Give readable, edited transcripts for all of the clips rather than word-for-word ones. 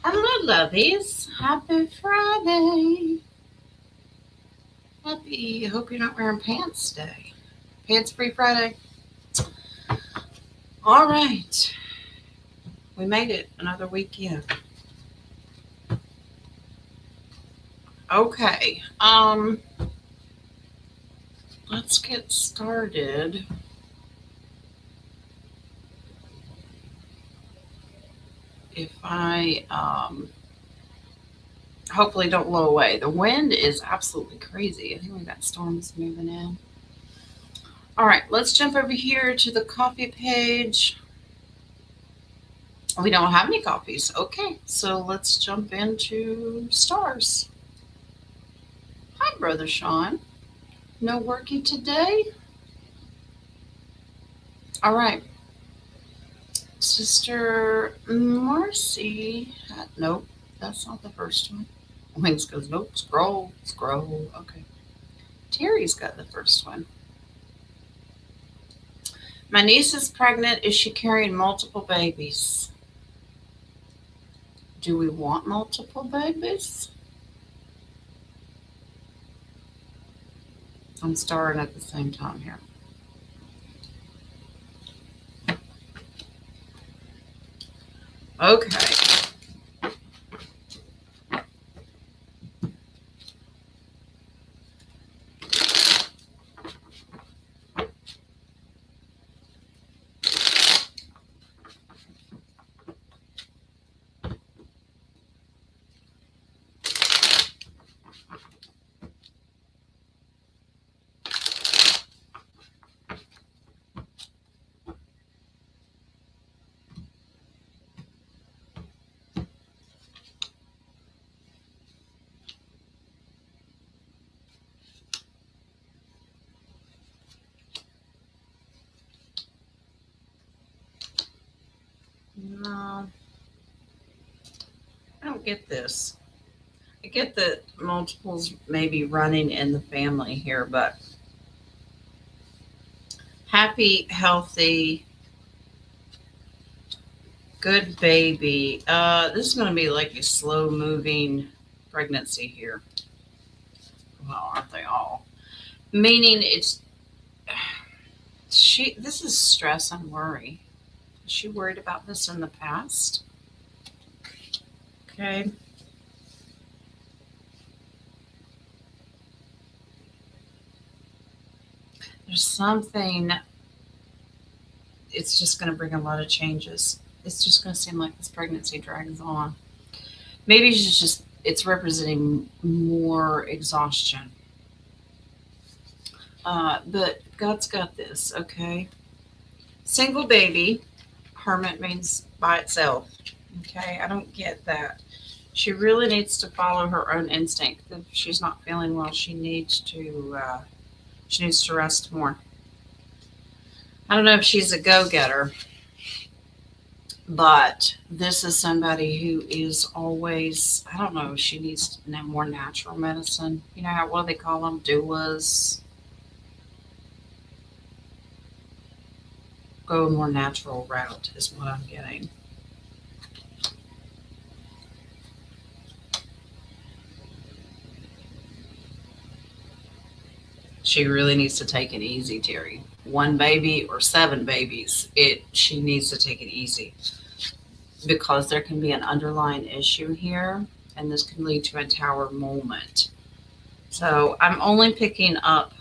Hello, lovies. Happy Friday. Hope you're not wearing pants today. Pants free Friday. All right. We made it another weekend. Okay. Let's get started. If I hopefully don't blow away. The wind is absolutely crazy. I think we got storms moving in. All right, let's jump over here to the coffee page. We don't have any coffees. Okay, so let's jump into stars. Hi, Brother Sean. No worky today? All right. Sister Marcy. Nope, that's not the first one. Wings goes, nope, scroll. Okay. Terry's got the first one. My niece is pregnant. Is she carrying multiple babies? Do we want multiple babies? I'm starring at the same time here. Okay. No, I don't get this. I get that multiples may be running in the family here, but happy, healthy, good baby. This is going to be like a slow moving pregnancy here. Well, aren't they all? Meaning this is stress and worry. Is she worried about this in the past? Okay. There's something, it's just going to bring a lot of changes. It's just going to seem like this pregnancy drags on. Maybe it's representing more exhaustion. But God's got this, okay? Single baby, hermit means by itself. Okay, I don't get that. She really needs to follow her own instinct. If she's not feeling well, she needs to rest more. I don't know if she's a go-getter, but this is somebody who is always, I don't know, she needs more natural medicine. You know, what do they call them? Doulas. Go a more natural route is what I'm getting. She really needs to take it easy, Terry. One baby or 7 babies, she needs to take it easy because there can be an underlying issue here, and this can lead to a tower moment. So I'm only picking up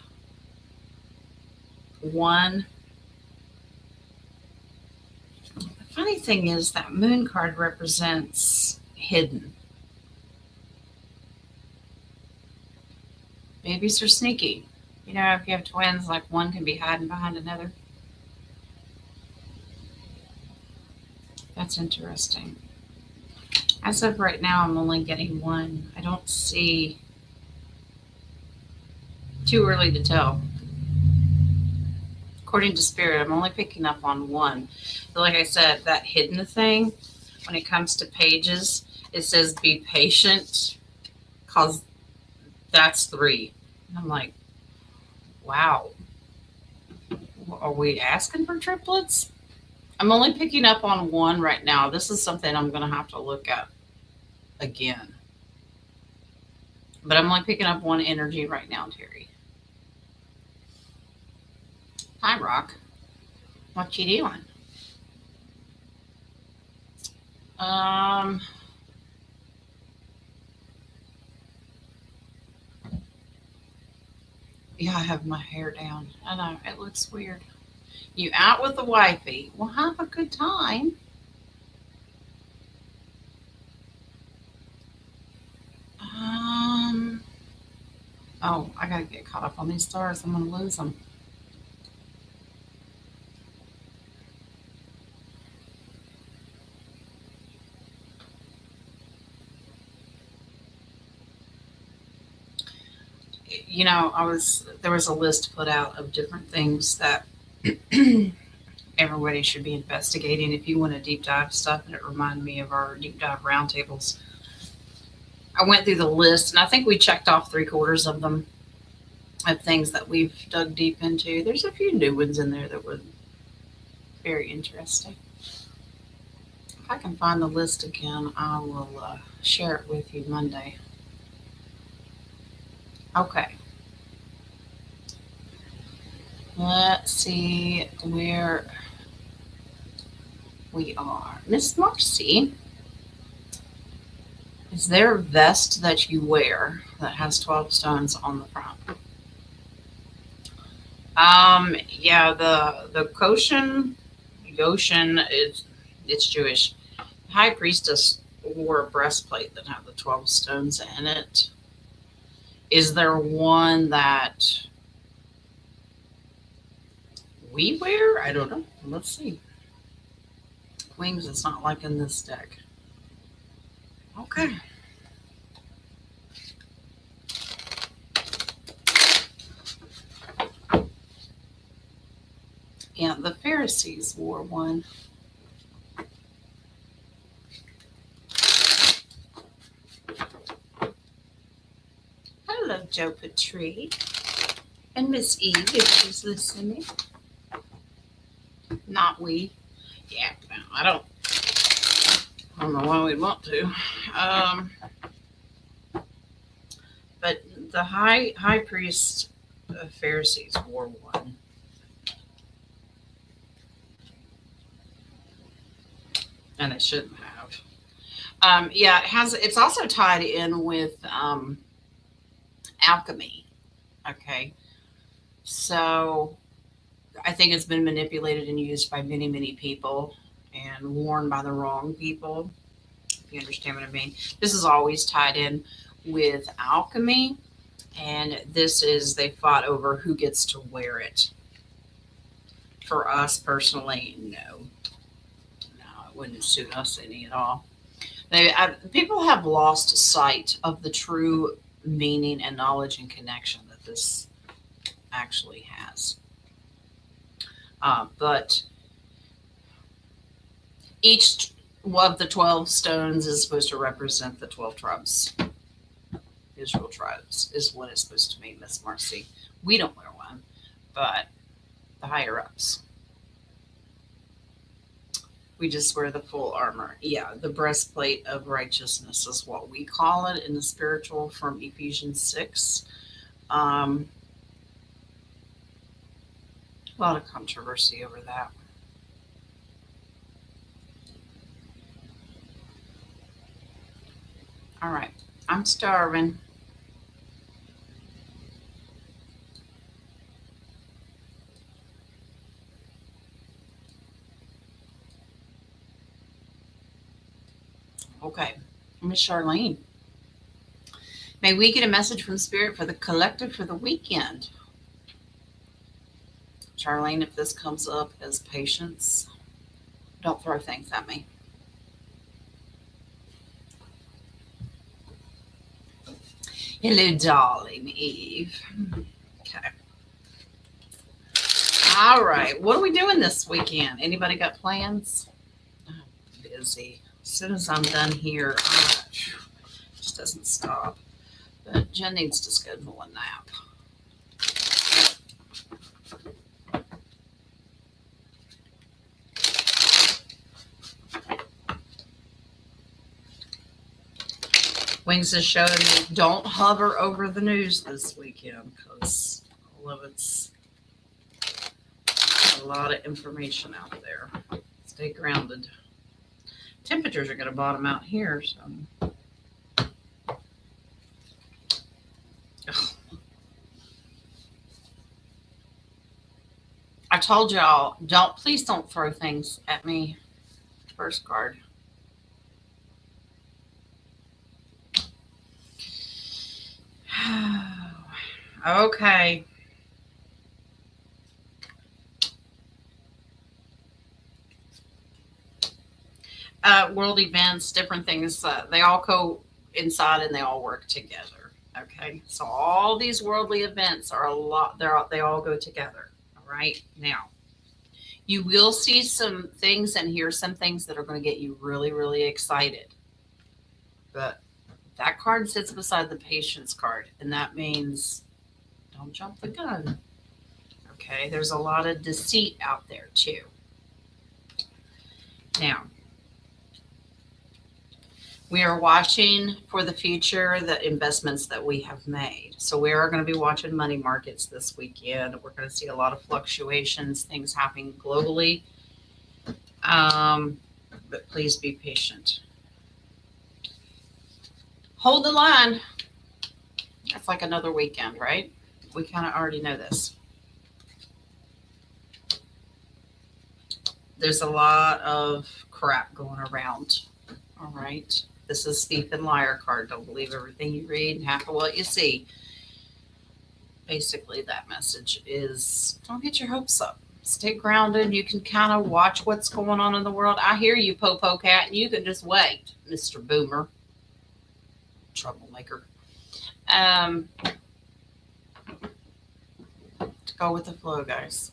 one. The funny thing is that moon card represents hidden. Babies are sneaky. You know, if you have twins, like one can be hiding behind another. That's interesting. As of right now, I'm only getting one. I don't see, too early to tell. According to Spirit, I'm only picking up on one. But like I said, that hidden thing, when it comes to pages, it says be patient because that's 3. And I'm like, wow. Are we asking for triplets? I'm only picking up on one right now. This is something I'm going to have to look at. again. But I'm only picking up one energy right now, Terry. Hi, Rock. What you doing? Um, yeah, I have my hair down. I know, it looks weird. You out with the wifey? Well, have a good time. Um, oh, I gotta get caught up on these stars. I'm gonna lose them. There was a list put out of different things that everybody should be investigating if you want to deep dive stuff, and it reminded me of our deep dive roundtables. I went through the list, and I think we checked off 3/4 of them of things that we've dug deep into. There's a few new ones in there that were very interesting. If I can find the list again, I will share it with you Monday. Okay. Let's see where we are. Miss Marcy, is there a vest that you wear that has 12 stones on the front? Yeah, the Goshen is it's Jewish. The high priestess wore a breastplate that had the 12 stones in it. Is there one that we wear? I don't know. Let's see. Wings, it's not like in this deck. Okay. Yeah, the Pharisees wore one. Hello, Joe Petrie. And Miss Eve, if she's listening. Not we. Yeah, no, I don't know why we'd want to. But the high priest of Pharisees wore one. And it shouldn't have. Yeah, it's also tied in with alchemy. Okay. So I think it's been manipulated and used by many, many people and worn by the wrong people, if you understand what I mean. This is always tied in with alchemy, and this is they fought over who gets to wear it. For us personally, no, it wouldn't suit us any at all. People have lost sight of the true meaning and knowledge and connection that this actually has. But each of the 12 stones is supposed to represent the 12 tribes. Israel tribes is what it's supposed to mean, Miss Marcy. We don't wear one, but the higher ups. We just wear the full armor. Yeah, the breastplate of righteousness is what we call it in the spiritual from Ephesians 6. A lot of controversy over that. All right, I'm starving. Okay, Miss Charlene. May we get a message from Spirit for the collective for the weekend? Charlene, if this comes up as patience, don't throw things at me. Hello, darling Eve. Okay. All right. What are we doing this weekend? Anybody got plans? I'm busy. As soon as I'm done here, it just doesn't stop. But Jen needs to schedule a nap. Wings is showing me don't hover over the news this weekend because all of it's a lot of information out there. Stay grounded. Temperatures are going to bottom out here, so. I told y'all, please don't throw things at me. First card. Okay. World events, different things, they all coincide and they all work together. Okay. So all these worldly events are they all go together. All right. Now, you will see some things and hear some things that are going to get you really, really excited. But that card sits beside the patience card, and that means don't jump the gun. Okay, there's a lot of deceit out there too. Now, we are watching for the future the investments that we have made. So we are going to be watching money markets this weekend. We're going to see a lot of fluctuations, things happening globally. But please be patient. Hold the line. That's like another weekend, right? We kind of already know this. There's a lot of crap going around. All right. This is Thief and Liar card. Don't believe everything you read and half of what you see. Basically, that message is don't get your hopes up. Stay grounded. You can kind of watch what's going on in the world. I hear you, Popo Cat, and you can just wait, Mr. Boomer. Troublemaker. To go with the flow, guys.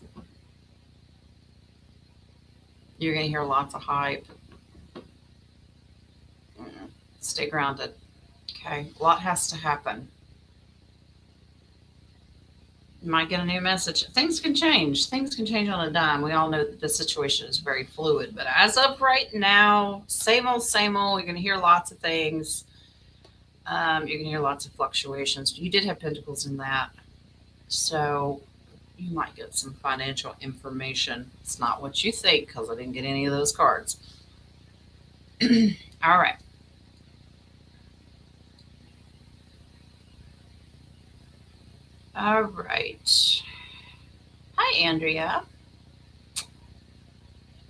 You're going to hear lots of hype. Stay grounded. Okay. A lot has to happen. You might get a new message. Things can change. Things can change on a dime. We all know that the situation is very fluid. But as of right now, same old, same old. You're going to hear lots of things. You're going to hear lots of fluctuations. You did have pentacles in that. So you might get some financial information. It's not what you think because I didn't get any of those cards. All right. All right. Hi, Andrea.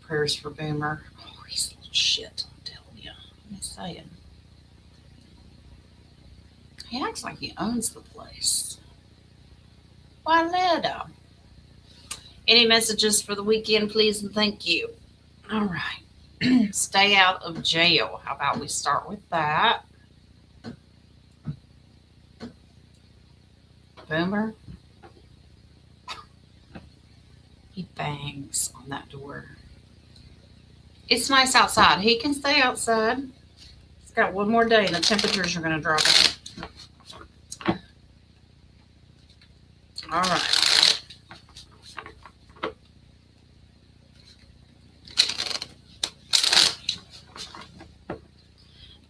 Prayers for Boomer. Oh, he's a little shit, I'm telling you. I'm just saying. He acts like he owns the place. Why, Leda? Any messages for the weekend, please, and thank you. All right. Stay out of jail. How about we start with that? Boomer. He bangs on that door. It's nice outside. He can stay outside. He's got one more day and the temperatures are going to drop. All right.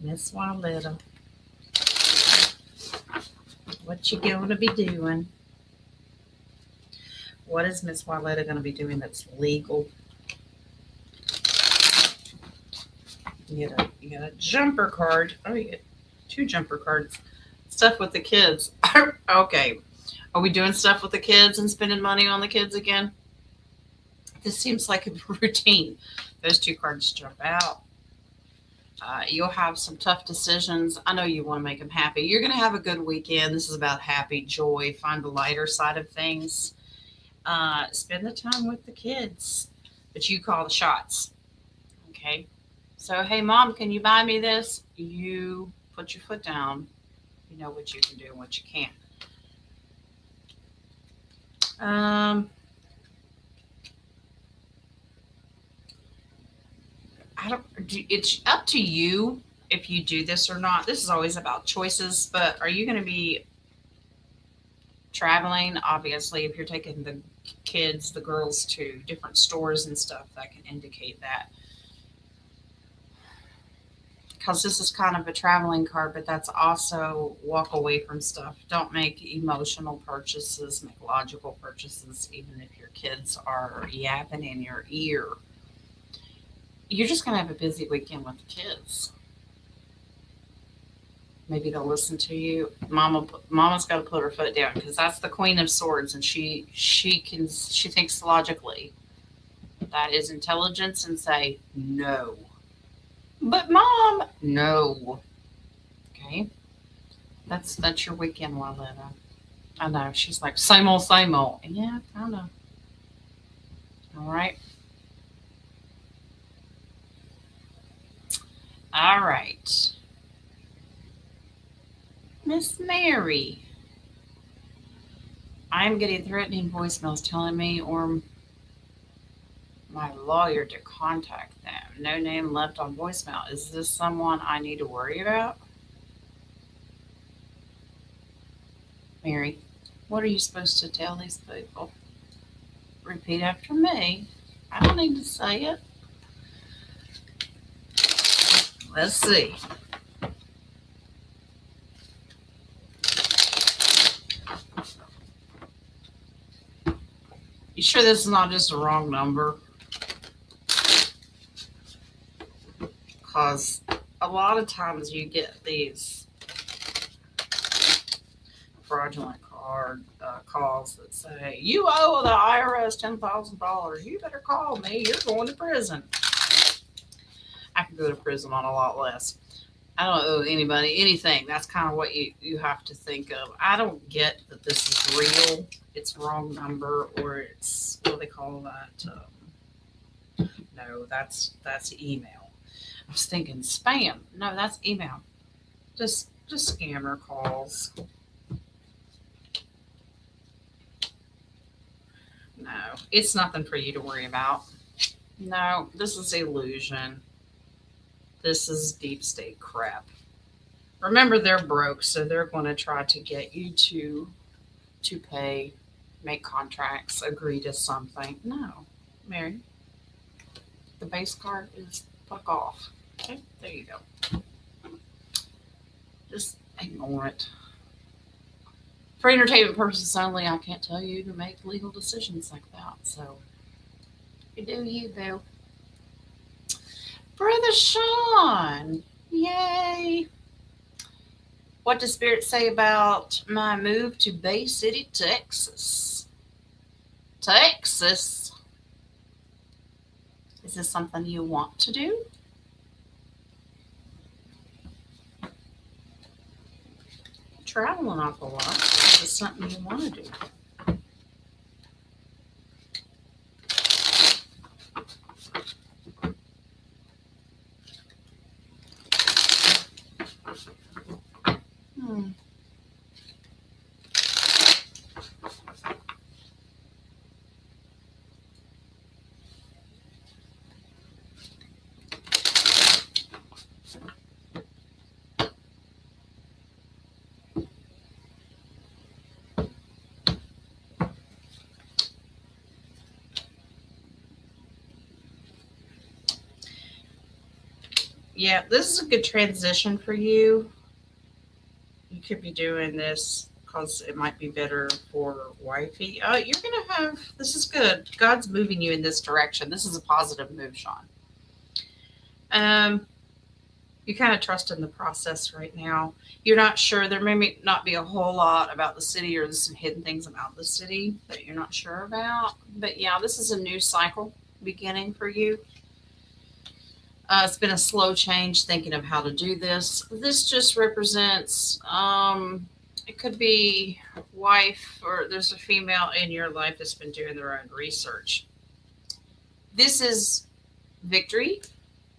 Miss Wildetta. What you going to be doing? What is Miss Wildetta going to be doing that's legal? You get a jumper card. Oh, you get 2 jumper cards. Stuff with the kids. Okay. Are we doing stuff with the kids and spending money on the kids again? This seems like a routine. Those 2 cards jump out. You'll have some tough decisions. I know you want to make them happy. You're going to have a good weekend. This is about happy, joy. Find the lighter side of things. Spend the time with the kids. But you call the shots. Okay? So, hey, Mom, can you buy me this? You put your foot down. You know what you can do and what you can't. It's up to you if you do this or not. This is always about choices, but are you going to be traveling? Obviously, if you're taking the kids, the girls to different stores and stuff, that can indicate that. because this is kind of a traveling card, but that's also walk away from stuff. Don't make emotional purchases, make logical purchases, even if your kids are yapping in your ear. You're just going to have a busy weekend with the kids. Maybe they'll listen to you. Mama's got to put her foot down because that's the Queen of Swords, and she thinks logically. That is intelligence, and say no. But mom, no. Okay, that's your weekend, Loletta. I know. She's like same old, same old. Yeah, I know. All right. All right. Miss Mary. I'm getting threatening voicemails telling me or my lawyer to contact them. No name left on voicemail. Is this someone I need to worry about? Mary, what are you supposed to tell these people? Repeat after me. I don't need to say it. Let's see. You sure this is not just a wrong number? Because a lot of times you get these fraudulent calls that say, you owe the IRS $10,000. You better call me. You're going to prison. I could go to prison on a lot less. I don't owe anybody anything. That's kind of what you have to think of. I don't get that this is real. It's wrong number, or it's, what do they call that? No, that's email. I was thinking spam. No, that's email. Just scammer calls. No, it's nothing for you to worry about. No, this is illusion. This is deep state crap. Remember, they're broke, so they're going to try to get you to pay, make contracts, agree to something. No, Mary. The base card is fuck off. Okay, there you go. Just ignore it. For entertainment purposes only, I can't tell you to make legal decisions like that. So, you do you, boo. Brother Sean, yay. What does Spirit say about my move to Bay City, Texas? Texas? Is this something you want to do? Travel an awful lot. Is this something you want to do? Yeah, this is a good transition for you. You could be doing this because it might be better for wifey. You're going to have, this is good. God's moving you in this direction. This is a positive move, Sean. You kind of trust in the process right now. You're not sure. There may not be a whole lot about the city, or there's some hidden things about the city that you're not sure about. But yeah, this is a new cycle beginning for you. It's been a slow change thinking of how to do this. This just represents, it could be wife, or there's a female in your life that's been doing their own research. This is victory.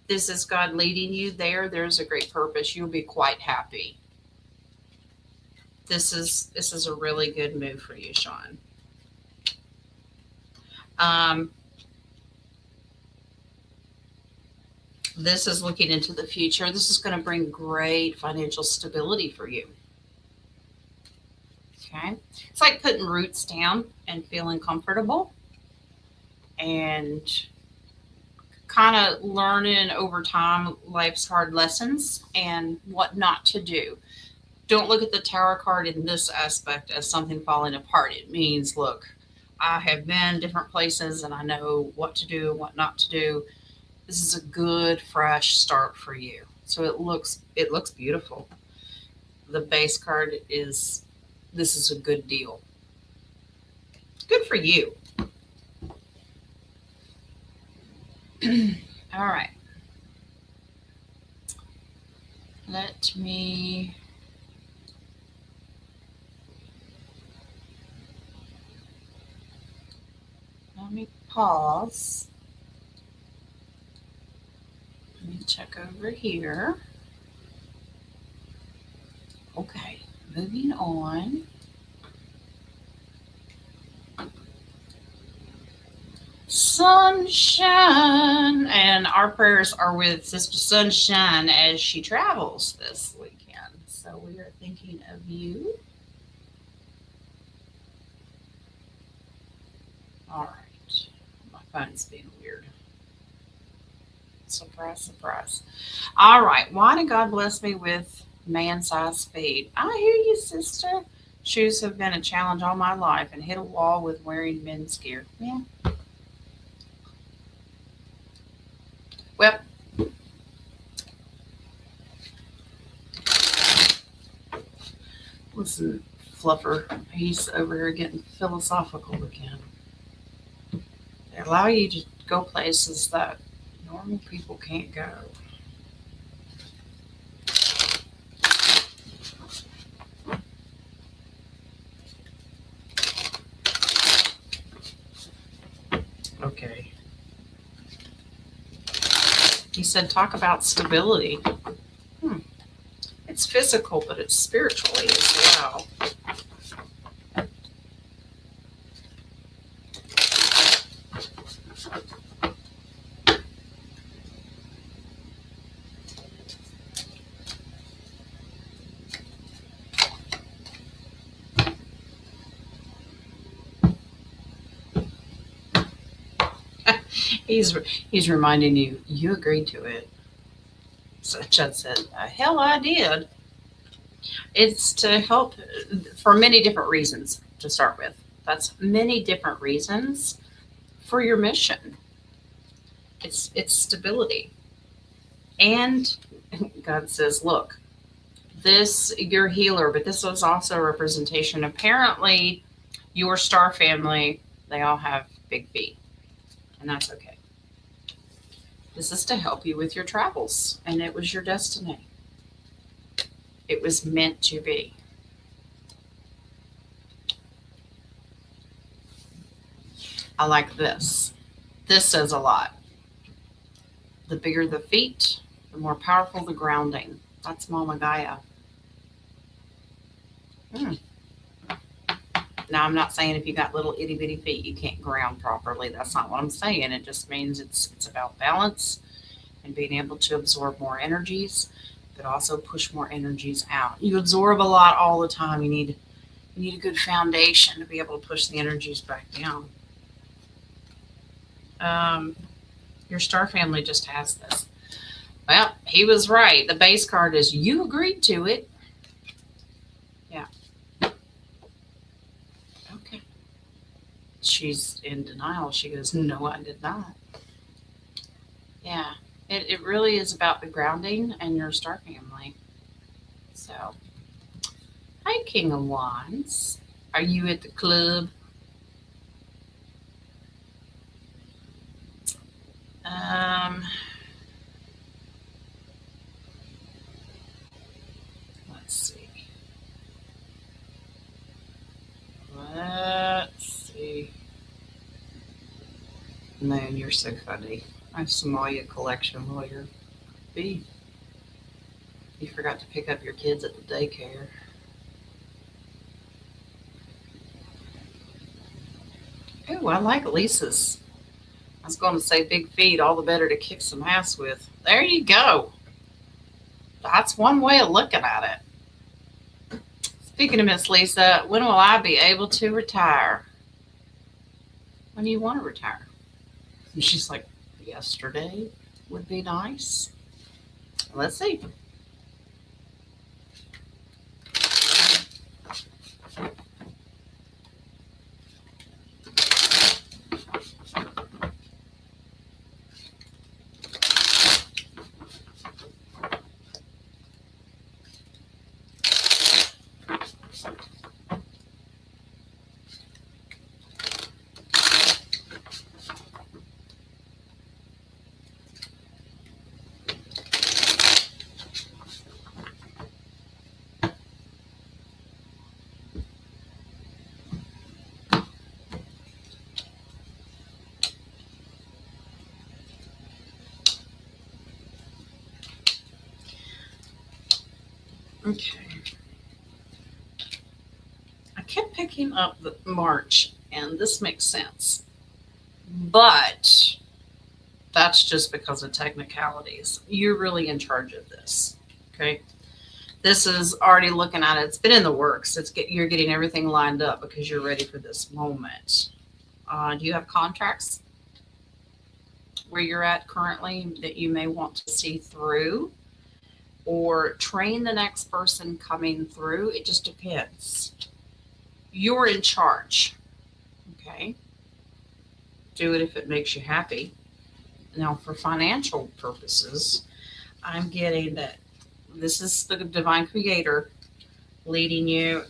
This is God leading you there. There's a great purpose. You'll be quite happy. This is a really good move for you, Sean. This is looking into the future. This is going to bring great financial stability for you. Okay. It's like putting roots down and feeling comfortable and kind of learning over time life's hard lessons and what not to do. Don't look at the tarot card in this aspect as something falling apart. It means, look, I have been different places and I know what to do and what not to do. This is a good fresh start for you. So it looks beautiful. The base card is, this is a good deal. Good for you. All right. Let me pause. Let me check over here. Okay, moving on. Sunshine. And our prayers are with Sister Sunshine as she travels this weekend. So we are thinking of you. All right. My phone's being weird. Surprise, surprise. All right. Why did God bless me with man-sized feet? I hear you, sister. Shoes have been a challenge all my life and hit a wall with wearing men's gear. Yeah. Well, listen, Fluffer, he's over here getting philosophical again. They allow you to go places that normal people can't go. Okay. He said, talk about stability. It's physical, but it's spiritually as well. He's reminding you, you agreed to it. So Chad said, hell, I did. It's to help for many different reasons to start with. That's many different reasons for your mission. It's stability. And God says, look, this, you're a healer, but this was also a representation. Apparently, your star family, they all have big feet, and that's okay. This is to help you with your travels, and it was your destiny. It was meant to be. I like this. This says a lot. The bigger the feet, the more powerful the grounding. That's Mama Gaia. Now, I'm not saying if you got little itty bitty feet, you can't ground properly. That's not what I'm saying. It just means it's about balance and being able to absorb more energies, but also push more energies out. You absorb a lot all the time. You need a good foundation to be able to push the energies back down. Your star family just has this. Well, he was right. The base card is you agreed to it. Yeah. Okay. She's in denial. She goes, no, I did not. Yeah. It really is about the grounding and your star family. So, hi, King of Wands. Are you at the club? Let's see. Man, you're so funny. I have Somalia collection lawyer. B. You forgot to pick up your kids at the daycare. Oh, I like Lisa's. I was going to say big feet, all the better to kick some ass with. There you go. That's one way of looking at it. Speaking of Miss Lisa, when will I be able to retire? When do you want to retire? And she's like, the yesterday would be nice. Let's see. Okay. I kept picking up the March, and this makes sense. But that's just because of technicalities. You're really in charge of this. Okay. This is already looking at it. It's been in the works. You're getting everything lined up because you're ready for this moment. Do you have contracts where you're at currently that you may want to see through or train the next person coming through? It just depends. You're in charge. Okay. Do it if it makes you happy. Now, for financial purposes, I'm getting that this is the divine creator leading you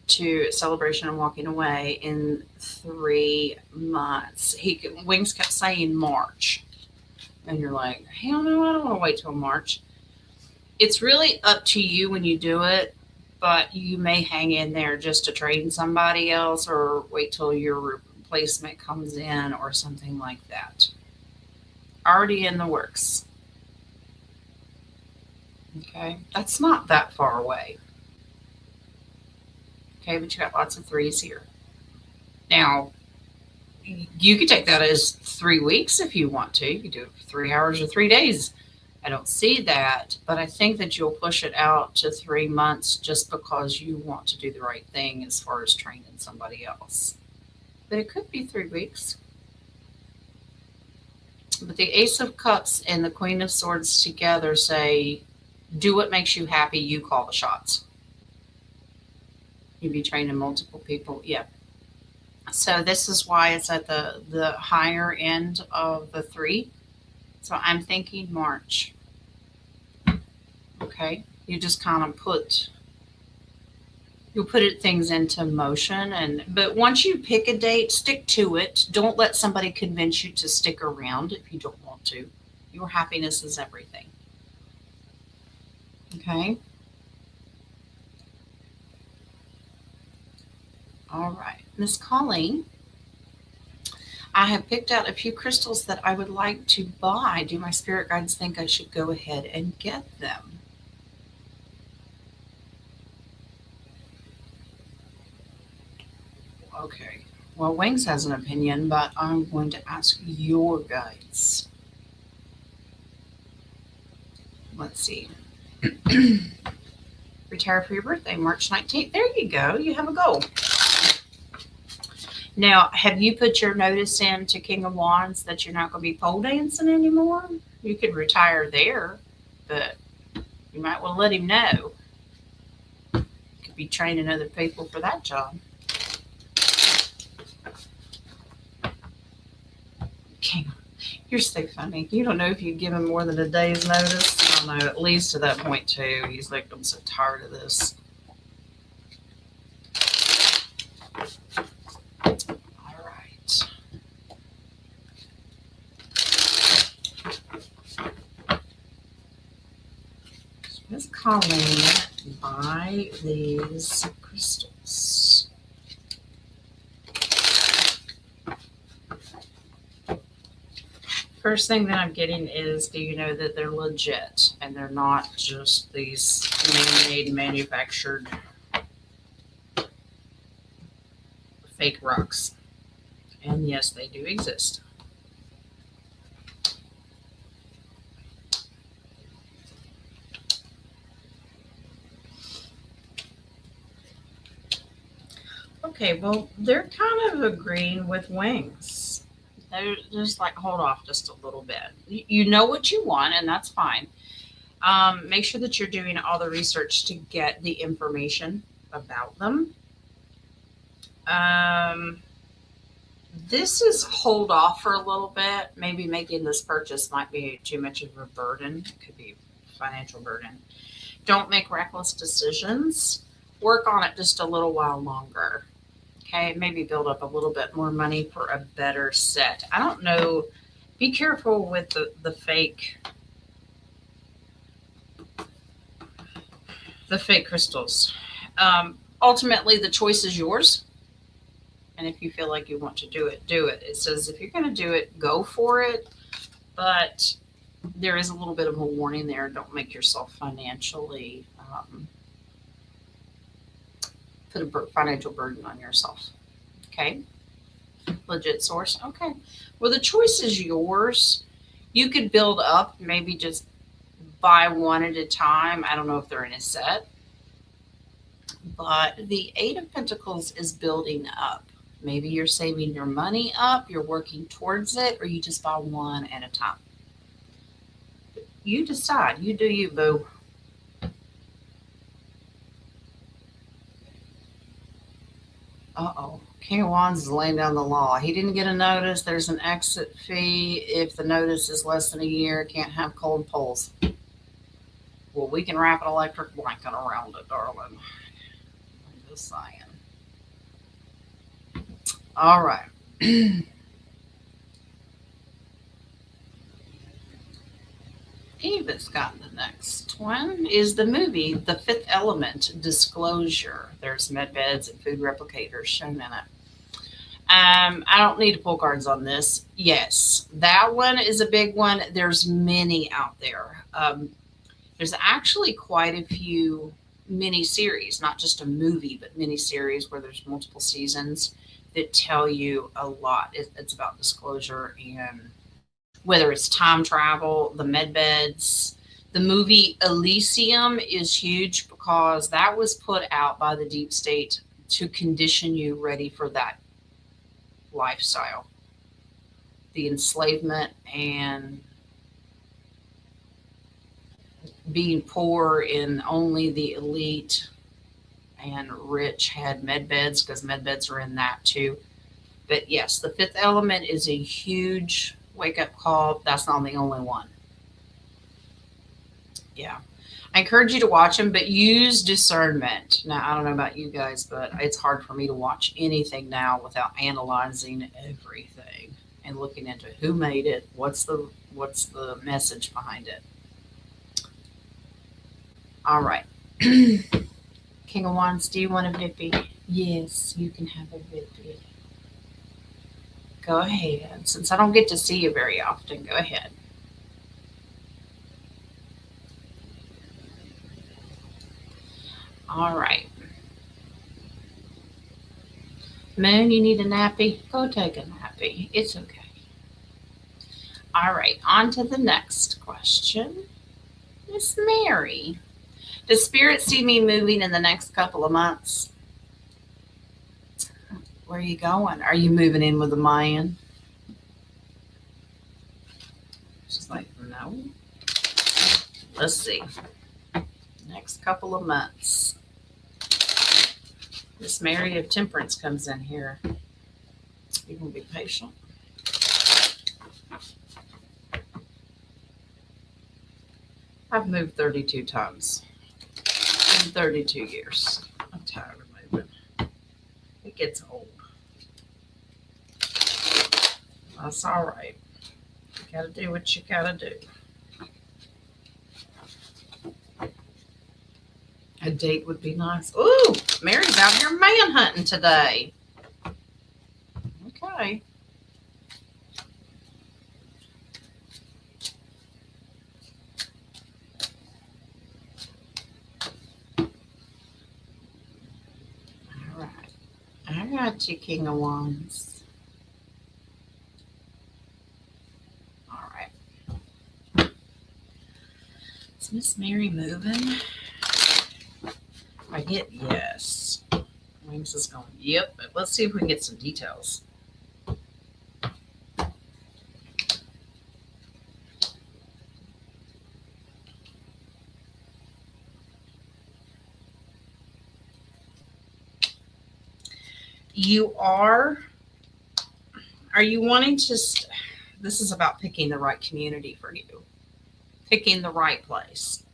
to celebration and walking away in 3 months. Wings kept saying March. And you're like, hell no, I don't want to wait till March. It's really up to you when you do it, but you may hang in there just to train somebody else or wait till your replacement comes in or something like that. Already in the works. Okay, that's not that far away. Okay, but you got lots of threes here. Now, you could take that as 3 weeks if you want to. You could do it for 3 hours or 3 days. I don't see that, but I think that you'll push it out to 3 months just because you want to do the right thing as far as training somebody else. But it could be 3 weeks. But the Ace of Cups and the Queen of Swords together say, do what makes you happy, you call the shots. You'd be training multiple people. Yeah. So this is why it's at the higher end of the 3. So I'm thinking March. Okay. You just kind of put things into motion. But once you pick a date, stick to it. Don't let somebody convince you to stick around if you don't want to. Your happiness is everything. Okay. All right. Miss Colleen, I have picked out a few crystals that I would like to buy. Do my spirit guides think I should go ahead and get them? Okay. Well, Wings has an opinion, but I'm going to ask your guides. Let's see. Retire for your birthday, March 19th. There you go. You have a goal. Now, have you put your notice in to King of Wands that you're not going to be pole dancing anymore? You could retire there, but you might want to let him know. You could be training other people for that job. King, you're so funny. You don't know if you give him more than a day's notice. I don't know, at least to that point too. He's like, I'm so tired of this. All right. Miss Colleen, buy these crystals. First thing that I'm getting is, do you know that they're legit and they're not just these man-made, manufactured fake rocks? And yes, they do exist. Okay, well, they're kind of agreeing with Wings. They're just like, hold off just a little bit. You know what you want, and that's fine. Make sure that you're doing all the research to get the information about them. Um, this is hold off for a little bit. Maybe making this purchase might be too much of a burden. It could be a financial burden. Don't make reckless decisions. Work on it just a little while longer. Okay, maybe build up a little bit more money for a better set. I don't know. Be careful with the fake crystals. Ultimately, the choice is yours. And if you feel like you want to do it, do it. It says if you're going to do it, go for it. But there is a little bit of a warning there. Don't make yourself financially put a financial burden on yourself. Okay. Legit source. Okay. Well, the choice is yours. You could build up, maybe just buy one at a time. I don't know if they're in a set. But the Eight of Pentacles is building up. Maybe you're saving your money up, you're working towards it, or you just buy one at a time. You decide. You do you, boo. Uh-oh. King of Wands is laying down the law. He didn't get a notice. There's an exit fee. If the notice is less than a year, can't have cold poles. Well, we can wrap an electric blanket around it, darling. I'm just saying. All right. Eva's got the next one. Is the movie The Fifth Element, Disclosure. There's med beds and food replicators shown in it. I don't need to pull cards on this. Yes, that one is a big one. There's many out there. There's actually quite a few mini series, not just a movie, but mini series where there's multiple seasons that tell you a lot. It's about disclosure and whether it's time travel, the med beds. The movie Elysium is huge because that was put out by the deep state to condition you ready for that lifestyle. The enslavement and being poor and only the elite and rich had med beds, because med beds are in that too. But yes, the Fifth Element is a huge wake-up call. That's not the only one. Yeah. I encourage you to watch them, but use discernment. Now, I don't know about you guys, but it's hard for me to watch anything now without analyzing everything and looking into who made it, what's the message behind it. All right. King of Wands, do you want a Vippy? Yes, you can have a Vippy. Go ahead. Since I don't get to see you very often, go ahead. All right. Moon, you need a nappy? Go take a nappy. It's okay. All right, on to the next question. Miss Mary. Does Spirit see me moving in the next couple of months? Where are you going? Are you moving in with a man? She's like, no. Let's see. Next couple of months. Miss Mary of Temperance comes in here. You gonna be patient? I've moved 32 times in 32 years. I'm tired of moving. It gets old. That's all right. You gotta do what you gotta do. A date would be nice. Ooh, Mary's out here man hunting today. Okay. All right. I got you, King of Wands. All right. Is Miss Mary moving? I get yes. Wings is going, yep. But let's see if we can get some details. You are you wanting to, this is about picking the right community for you, picking the right place.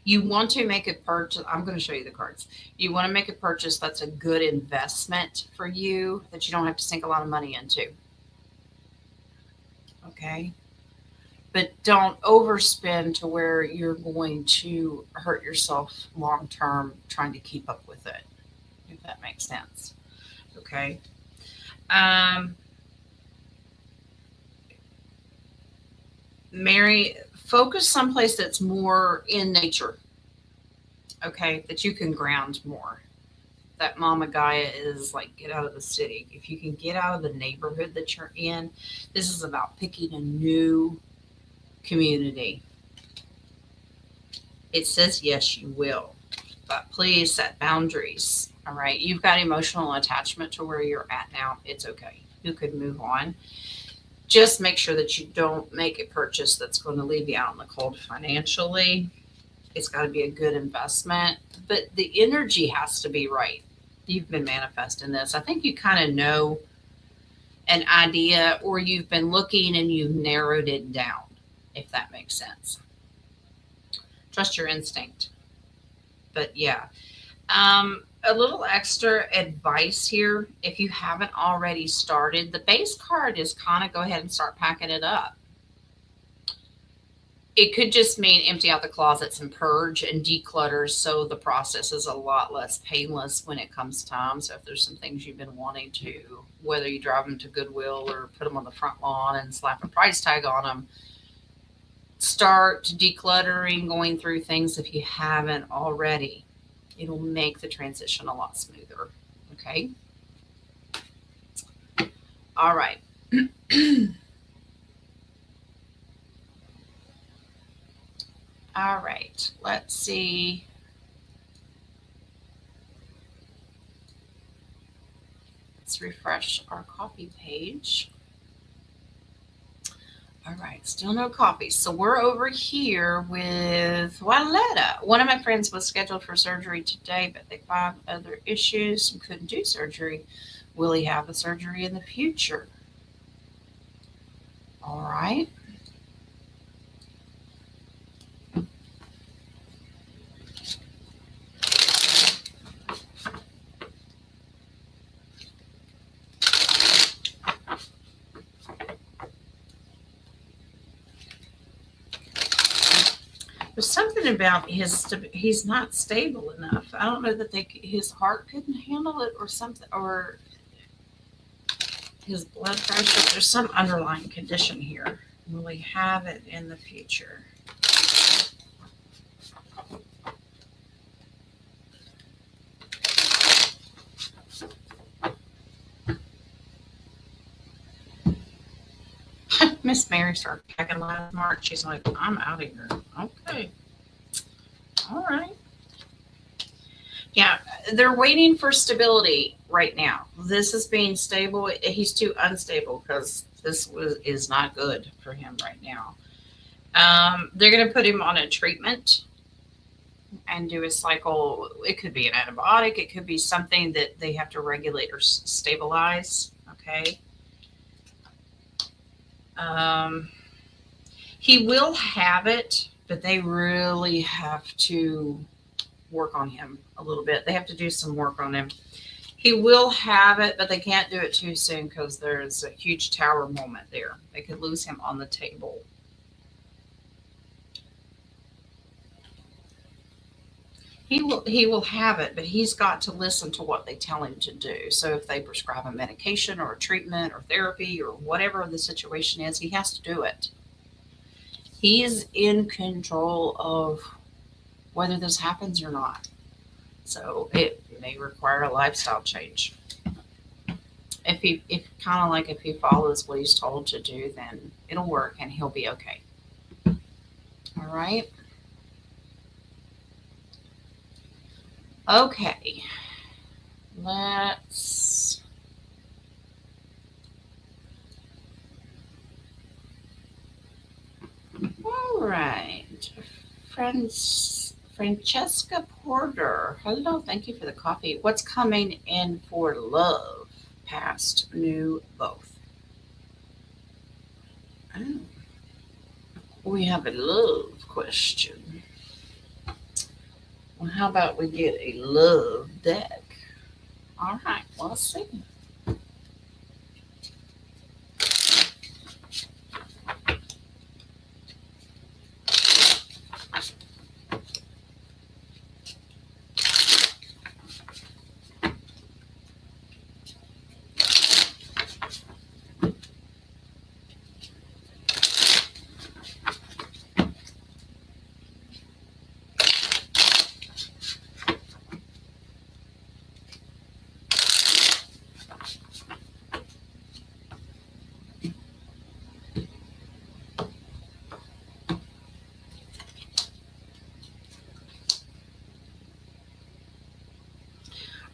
You want to make a purchase. I'm going to show you the cards. You want to make a purchase that's a good investment for you, that you don't have to sink a lot of money into. Okay. But don't overspend to where you're going to hurt yourself long term trying to keep up with it, if that makes sense. Okay. Mary, focus someplace that's more in nature. Okay. That you can ground more. That Mama Gaia is like, get out of the city. If you can get out of the neighborhood that you're in, this is about picking a new community. It says, yes, you will, but please set boundaries. All right. You've got emotional attachment to where you're at now. It's okay. You could move on. Just make sure that you don't make a purchase that's going to leave you out in the cold financially. It's got to be a good investment, but the energy has to be right. You've been manifesting this. I think you kind of know an idea, or you've been looking and you've narrowed it down, if that makes sense. Trust your instinct. But yeah, a little extra advice here. If you haven't already started, the base card is kind of go ahead and start packing it up. It could just mean empty out the closets and purge and declutter, so the process is a lot less painless when it comes time. So if there's some things you've been wanting to, whether you drive them to Goodwill or put them on the front lawn and slap a price tag on them, start decluttering, going through things if you haven't already. It'll make the transition a lot smoother. Okay. All right. All right. Let's see. Let's refresh our copy page. All right, still no copies. So we're over here with Waletta. One of my friends was scheduled for surgery today, but they found other issues and couldn't do surgery. Will he have the surgery in the future? All right. There's something about he's not stable enough. I don't know that his heart couldn't handle it or something, or his blood pressure. There's some underlying condition here. Will he have it in the future? Miss Mary started packing last March. She's like, I'm out of here. Okay. All right. Yeah, they're waiting for stability right now. This is being stable. He's too unstable because this is not good for him right now. They're going to put him on a treatment and do a cycle. It could be an antibiotic. It could be something that they have to regulate or stabilize. Okay. He will have it, but they really have to work on him a little bit. They have to do some work on him. He will have it, but they can't do it too soon because there's a huge tower moment there. They could lose him on the table. He will have it, but he's got to listen to what they tell him to do. So if they prescribe a medication or a treatment or therapy or whatever the situation is, he has to do it. He is in control of whether this happens or not. So it may require a lifestyle change. If he follows what he's told to do, then it'll work and he'll be okay. All right. Okay, let's – right. Francesca Porter. Hello, thank you for the coffee. What's coming in for love? Past, new, both. Oh, we have a love question. Well, how about we get a love deck? All right, well, let's see.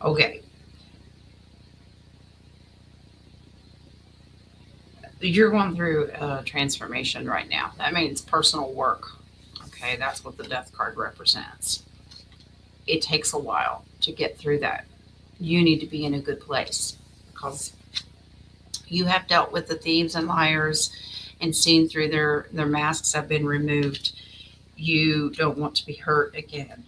Okay. You're going through a transformation right now. That means personal work. Okay, that's what the death card represents. It takes a while to get through that. You need to be in a good place because you have dealt with the thieves and liars and seen through their masks have been removed. You don't want to be hurt again.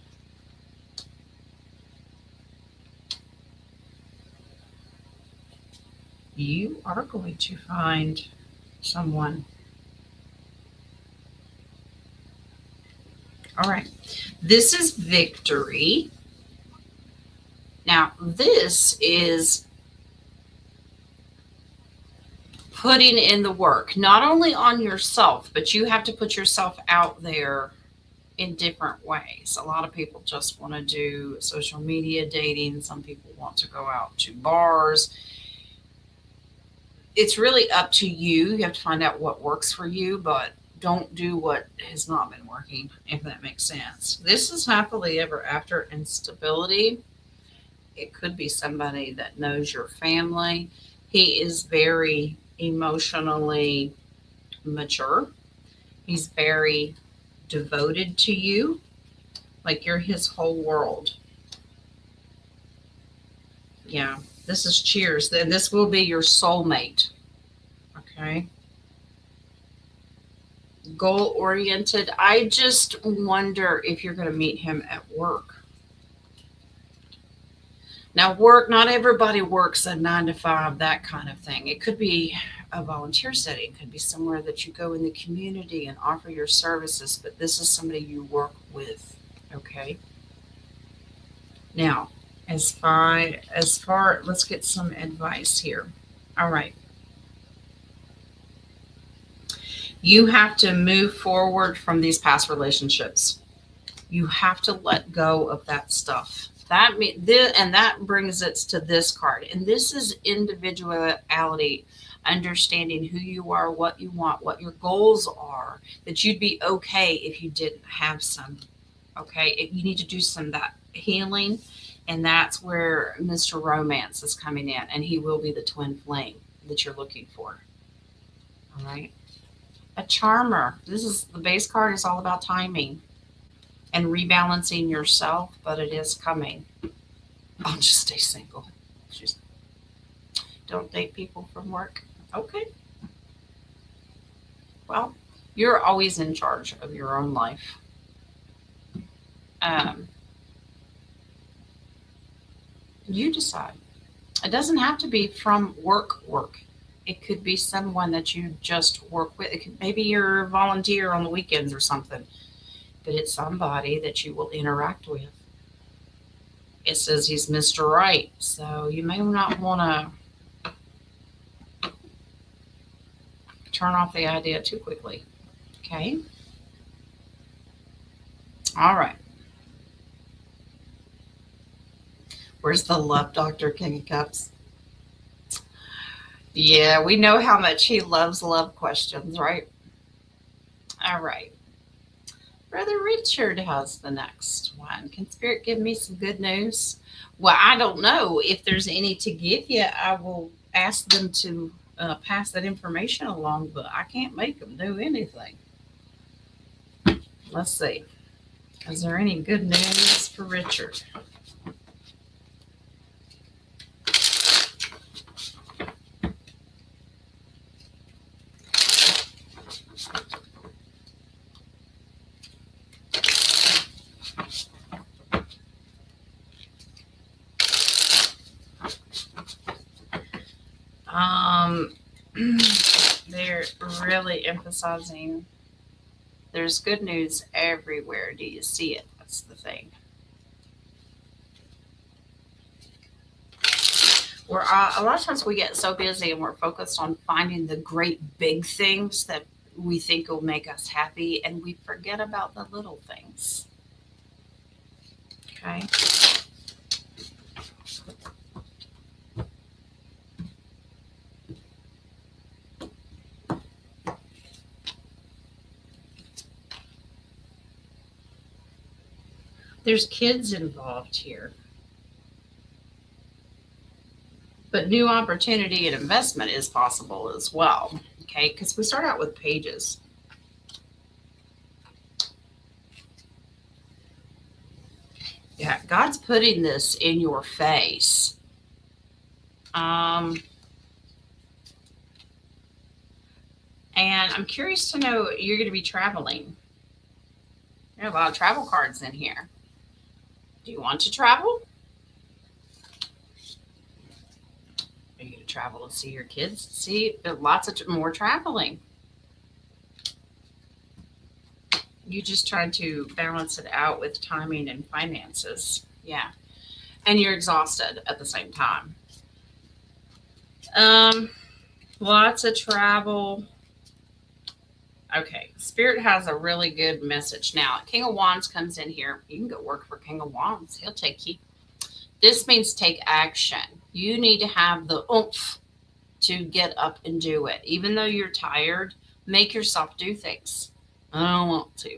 You are going to find someone. All right. This is victory. Now, this is putting in the work, not only on yourself, but you have to put yourself out there in different ways. A lot of people just want to do social media dating. Some people want to go out to bars. It's really up to you. You have to find out what works for you, but don't do what has not been working, if that makes sense. This is happily ever after and stability. It could be somebody that knows your family. He is very emotionally mature. He's very devoted to you, like you're his whole world. Yeah, this is cheers. Then this will be your soulmate. Okay. Goal oriented. I just wonder if you're going to meet him at work. Now, work, not everybody works a 9 to 5, that kind of thing. It could be a volunteer setting, it could be somewhere that you go in the community and offer your services, but this is somebody you work with. Okay. Now, as far, let's get some advice here. All right. You have to move forward from these past relationships. You have to let go of that stuff. That brings us to this card. And this is individuality, understanding who you are, what you want, what your goals are, that you'd be okay if you didn't have some. Okay. You need to do some of that healing. And that's where Mr. Romance is coming in. And he will be the twin flame that you're looking for. All right. A charmer. This is the base card is all about timing and rebalancing yourself, but it is coming. I'll just stay single. Just don't date people from work. Okay. Well, you're always in charge of your own life. You decide. It doesn't have to be from work. It could be someone that you just work with. Maybe you're a volunteer on the weekends or something, but it's somebody that you will interact with. It says he's Mr. Right, so you may not want to turn off the idea too quickly. Okay. All right. Where's the love doctor, King of Cups? Yeah, we know how much he loves love questions, right? All right. Brother Richard has the next one. Can Spirit give me some good news? Well, I don't know if there's any to give you. I will ask them to pass that information along, but I can't make them do anything. Let's see. Is there any good news for Richard? They're really emphasizing there's good news everywhere. Do you see it? That's the thing. We're a lot of times we get so busy and we're focused on finding the great big things that we think will make us happy, and we forget about the little things. Okay. There's kids involved here. But new opportunity and investment is possible as well. Okay, because we start out with pages. Yeah, God's putting this in your face. And I'm curious to know, you're going to be traveling. There are a lot of travel cards in here. Do you want to travel? Are you going to travel to see your kids? See, lots of more traveling. You just try to balance it out with timing and finances. Yeah. And you're exhausted at the same time. Lots of travel. Okay, Spirit has a really good message now. King of Wands comes in here. You can go work for King of Wands. He'll take you. This means take action. You need to have the oomph to get up and do it. Even though you're tired, make yourself do things. I don't want to.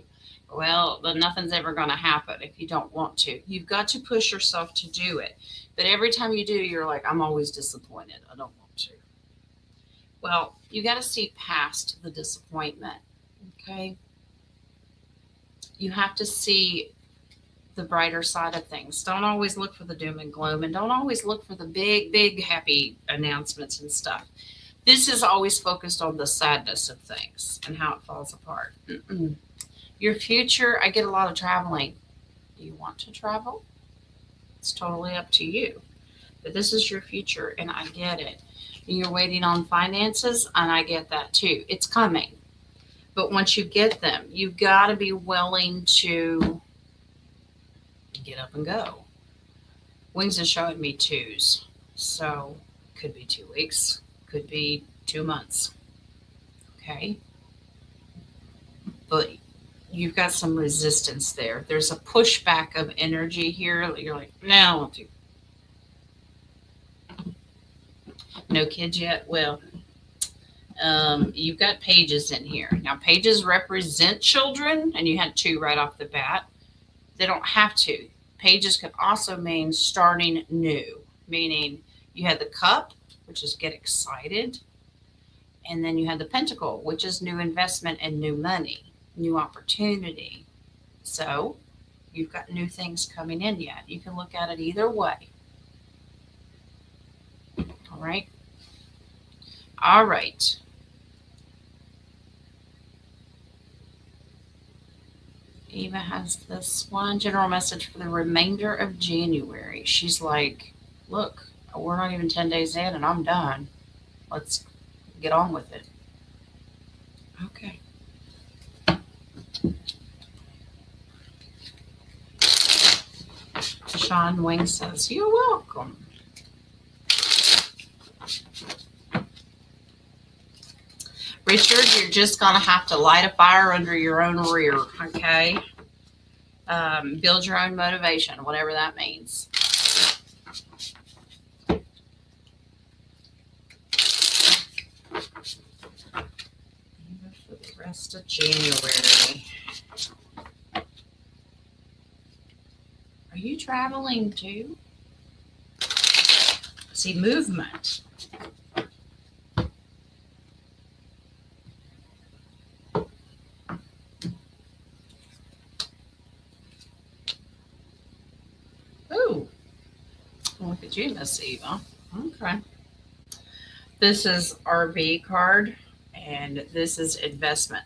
Well, then nothing's ever going to happen if you don't want to. You've got to push yourself to do it. But every time you do, you're like, I'm always disappointed. I don't want to. Well, you got to see past the disappointment. Okay. You have to see the brighter side of things. Don't always look for the doom and gloom, and don't always look for the big, big happy announcements and stuff. This is always focused on the sadness of things and how it falls apart. Your future, I get a lot of traveling. Do you want to travel? It's totally up to you. But this is your future, and I get it. And you're waiting on finances, and I get that too. It's coming. But once you get them, you've got to be willing to get up and go. Wings is showing me twos. So could be 2 weeks, could be 2 months. Okay. But you've got some resistance there. There's a pushback of energy here. You're like, no, I won't do. No kids yet? Well, you've got pages in here. Now, pages represent children, and you had 2 right off the bat. They don't have to. Pages can also mean starting new, meaning you had the cup, which is get excited, and then you had the pentacle, which is new investment and new money, new opportunity. So you've got new things coming in yet. You can look at it either way. All right. All right. Eva has this one general message for the remainder of January. She's like, look, we're not even 10 days in and I'm done. Let's get on with it. Okay. Sean Wing says, you're welcome. Richard, you're just going to have to light a fire under your own rear, okay? Build your own motivation, whatever that means. For the rest of January. Are you traveling too? See, movement. you, Miss Eva. Okay. This is RB card, and this is investment.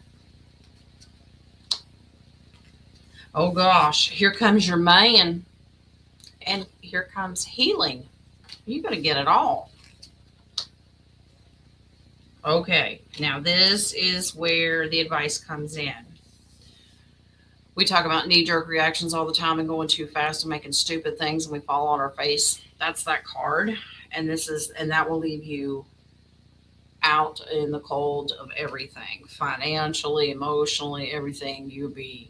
Oh gosh, here comes your man, and here comes healing. You're going to get it all. Okay, now this is where the advice comes in. We talk about knee-jerk reactions all the time and going too fast and making stupid things, and we fall on our face. That's that card, and that will leave you out in the cold of everything, financially, emotionally, everything. You'll be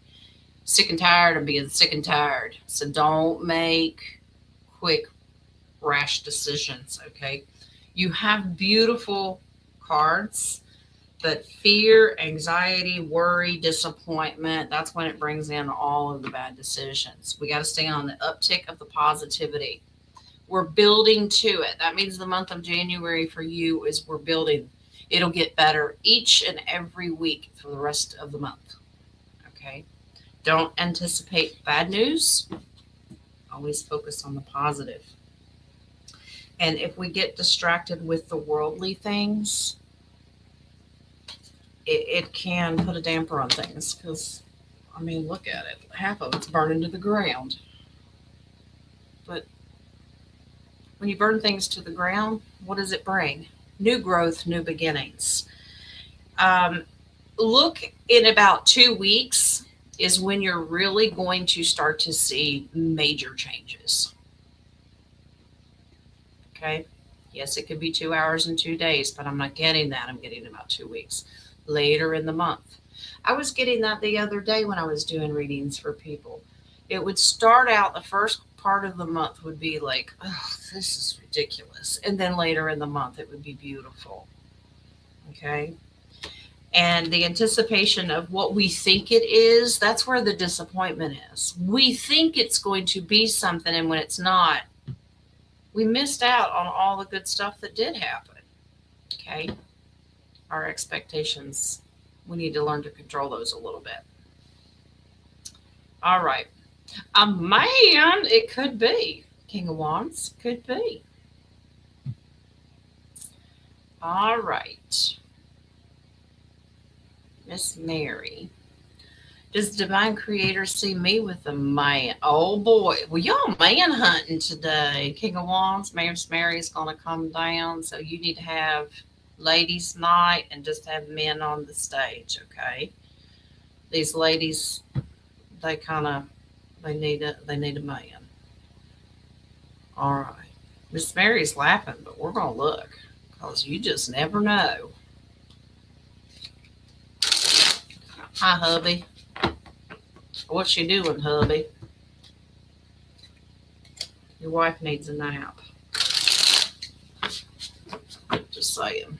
sick and tired of being sick and tired. So don't make quick, rash decisions, okay? You have beautiful cards, but fear, anxiety, worry, disappointment, that's when it brings in all of the bad decisions. We got to stay on the uptick of the positivity. We're building to it. That means the month of January for you is we're building. It'll get better each and every week for the rest of the month, okay? Don't anticipate bad news. Always focus on the positive. And if we get distracted with the worldly things, it can put a damper on things because, I mean, look at it. Half of it's burning to the ground. But when you burn things to the ground, what does it bring? New growth, new beginnings. Look, in about 2 weeks is when you're really going to start to see major changes. Okay? Yes, it could be 2 hours and 2 days, but I'm not getting that. I'm getting about 2 weeks later in the month. I was getting that the other day when I was doing readings for people. It would start out, the first part of the month would be like, oh, this is ridiculous. And then later in the month, it would be beautiful. Okay? And the anticipation of what we think it is, that's where the disappointment is. We think it's going to be something, and when it's not, we missed out on all the good stuff that did happen. Okay? Our expectations, we need to learn to control those a little bit. All right. A man, it could be. King of Wands, could be. All right. Miss Mary. Does Divine Creator see me with a man? Oh boy. Well, y'all man hunting today. King of Wands, Miss Mary's going to come down. So you need to have ladies' night and just have men on the stage, okay? These ladies, they need a man. All right. Miss Mary's laughing, but we're going to look because you just never know. Hi, hubby. What you doing, hubby? Your wife needs a nap. Just saying.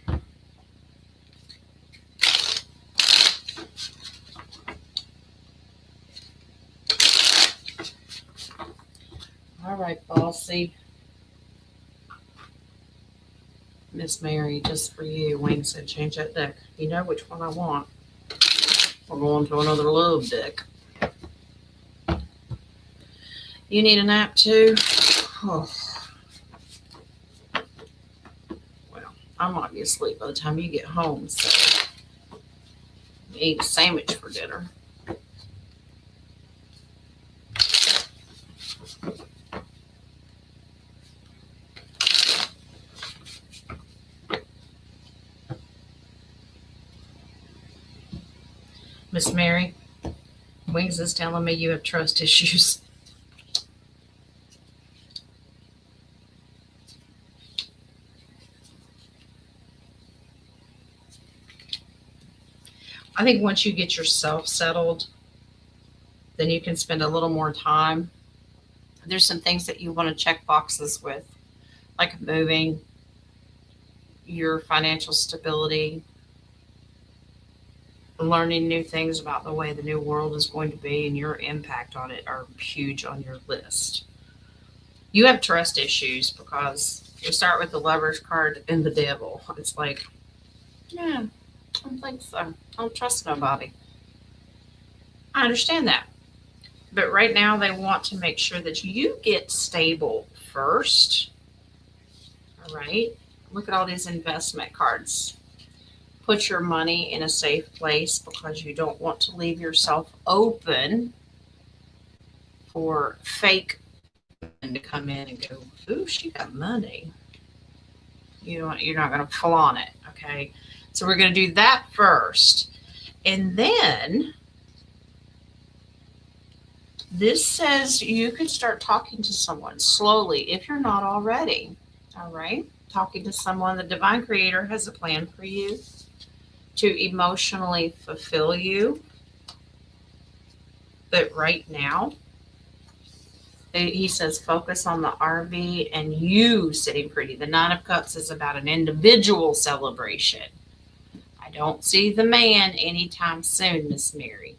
All right, bossy. Miss Mary, just for you. Wayne said change that deck. You know which one I want. We're going to another love deck. You need a nap too? Oh. Well, I might be asleep by the time you get home, so eat a sandwich for dinner. Miss Mary, Wings is telling me you have trust issues. I think once you get yourself settled, then you can spend a little more time. There's some things that you want to check boxes with, like moving, your financial stability, learning new things about the way the new world is going to be, and your impact on it are huge on your list. You have trust issues because you start with the Lover's card and the Devil. It's like, yeah, I don't think so. I don't trust nobody. I understand that. But right now they want to make sure that you get stable first All right. Look at all these investment cards. Put your money in a safe place because you don't want to leave yourself open for fake men to come in and go, ooh, she got money. You're not going to flaunt it. Okay. So we're going to do that first. And then this says you can start talking to someone slowly if you're not already. All right. Talking to someone. The divine creator has a plan for you to emotionally fulfill you. But right now, he says focus on the RV and you sitting pretty. The Nine of Cups is about an individual celebration. I don't see the man anytime soon, Miss Mary.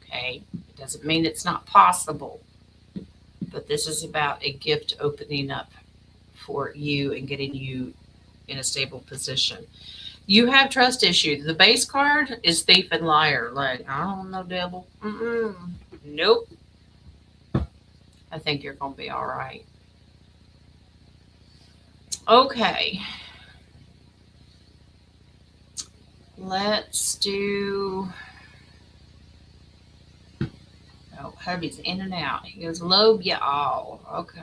Okay? It doesn't mean it's not possible. But this is about a gift opening up for you and getting you in a stable position. You have trust issues. The base card is thief and liar. Like, I don't know, devil. Nope. I think you're going to be all right. Okay. Let's do... Oh, hubby's in and out. He goes, lobe ya all. Okay.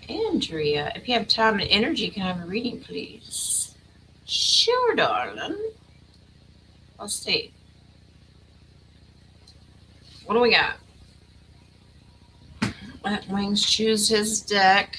Andrea, if you have time and energy, can I have a reading, please? Sure, darling. Let's see. What do we got? Let Wings choose his deck.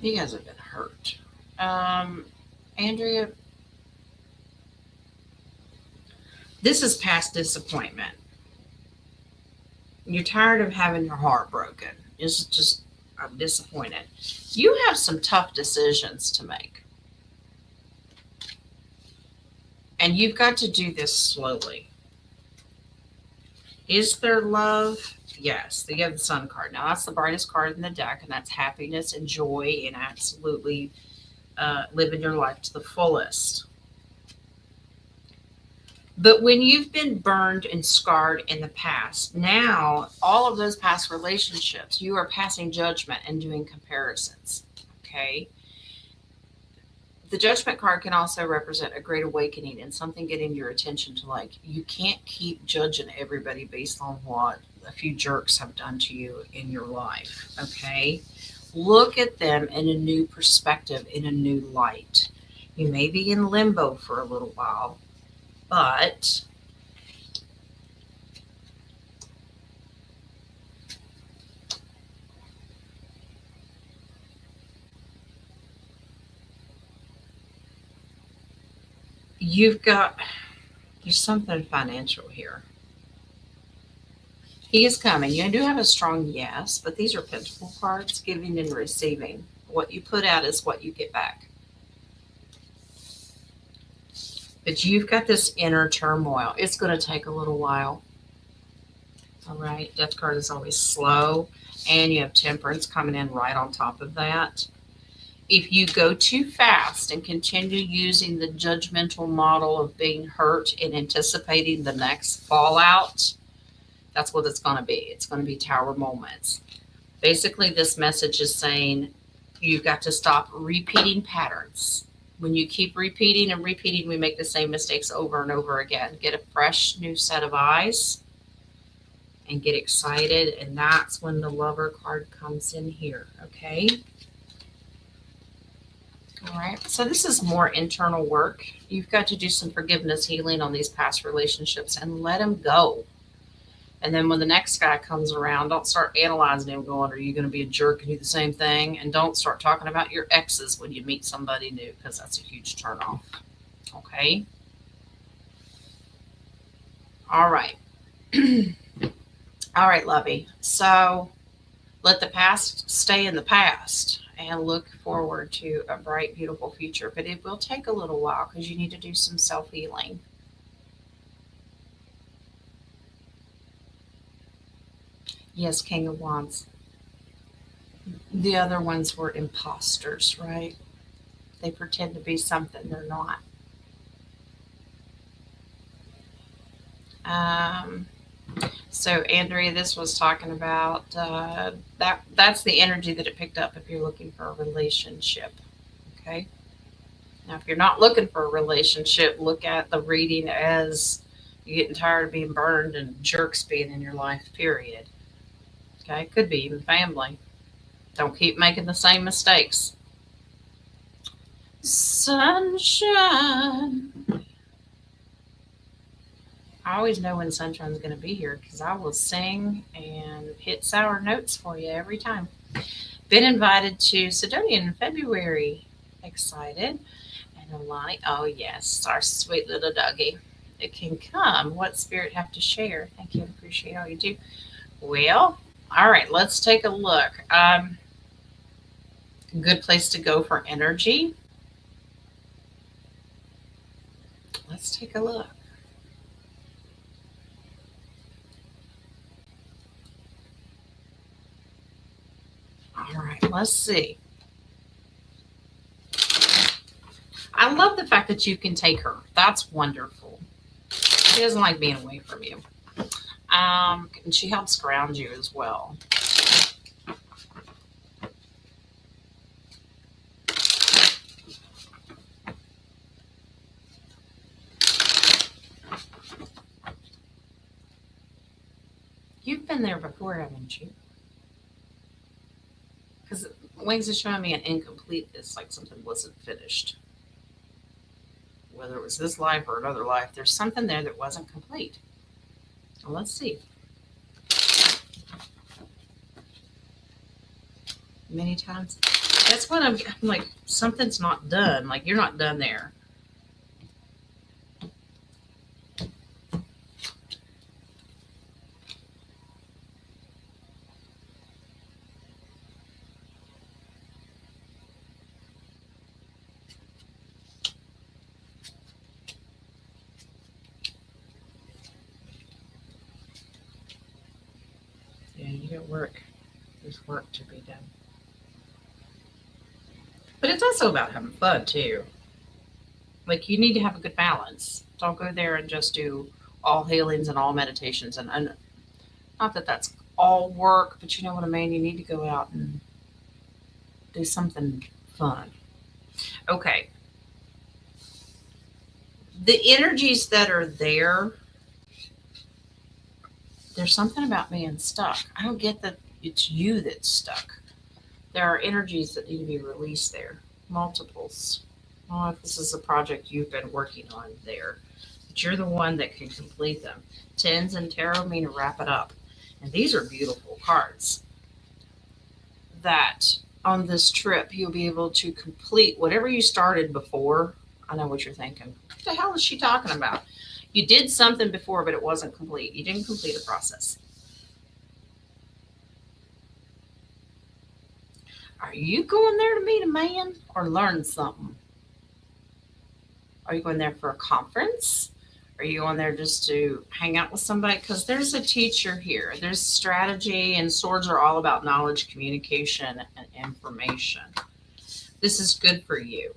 You guys have been hurt. Andrea, this is past disappointment. You're tired of having your heart broken. It's just, I'm disappointed. You have some tough decisions to make. And you've got to do this slowly. Is there love? Yes. You have the Sun card. Now, that's the brightest card in the deck, and that's happiness and joy and absolutely living your life to the fullest. But when you've been burned and scarred in the past, now all of those past relationships, you are passing judgment and doing comparisons. Okay. The Judgment card can also represent a great awakening and something getting your attention to, like, you can't keep judging everybody based on what a few jerks have done to you in your life. Okay. Look at them in a new perspective, in a new light. You may be in limbo for a little while, but there's something financial here. He is coming. You do have a strong yes, but these are Pentacle cards, giving and receiving. What you put out is what you get back. But you've got this inner turmoil. It's going to take a little while. All right. Death card is always slow. And you have Temperance coming in right on top of that. If you go too fast and continue using the judgmental model of being hurt and anticipating the next fallout, that's what it's going to be. It's going to be tower moments. Basically, this message is saying you've got to stop repeating patterns. When you keep repeating and repeating, we make the same mistakes over and over again. Get a fresh new set of eyes and get excited. And that's when the Lover card comes in here. Okay. All right. So this is more internal work. You've got to do some forgiveness healing on these past relationships and let them go. And then when the next guy comes around, don't start analyzing him going, are you going to be a jerk and do the same thing? And don't start talking about your exes when you meet somebody new, because that's a huge turnoff. Okay? All right. All right, lovey. So let the past stay in the past and look forward to a bright, beautiful future. But it will take a little while because you need to do some self healing. Yes, King of Wands. The other ones were imposters, right? They pretend to be something they're not. Um, so, Andrea, this was talking about that's the energy that it picked up if you're looking for a relationship. Okay. Now, if you're not looking for a relationship, look at the reading as you're getting tired of being burned and jerks being in your life, period. Okay. Could be even family. Don't keep making the same mistakes. Sunshine. I always know when sunshine's going to be here because I will sing and hit sour notes for you every time. Been invited to Sidonia in February. Excited. And Alani, oh yes, our sweet little doggy. It can come. What spirit have to share? Thank you. I appreciate all you do. Well, all right, let's take a look. Good place to go for energy. Let's take a look. All right, let's see. I love the fact that you can take her. That's wonderful. She doesn't like being away from you. And she helps ground you as well. You've been there before, haven't you? Because Wings is showing me an incompleteness, like something wasn't finished. Whether it was this life or another life, there's something there that wasn't complete. Well, let's see. Many times. That's what I'm like, something's not done. Like, you're not done there. Yeah, you got work. There's work to be done. But it's also about having fun too. Like, you need to have a good balance. Don't go there and just do all healings and all meditations and not that that's all work, but you know what I mean. You need to go out and do something fun. Okay. The energies that are there, there's something about being stuck. I don't get that it's you that's stuck. There are energies that need to be released there, multiples. I don't know if this is a project you've been working on there, but you're the one that can complete them. Tens and tarot mean to wrap it up. And these are beautiful cards that on this trip you'll be able to complete whatever you started before. I know what you're thinking. What the hell is she talking about? You did something before, but it wasn't complete. You didn't complete a process. Are you going there to meet a man or learn something? Are you going there for a conference? Are you going there just to hang out with somebody? Because there's a teacher here. There's strategy, and swords are all about knowledge, communication, and information. This is good for you.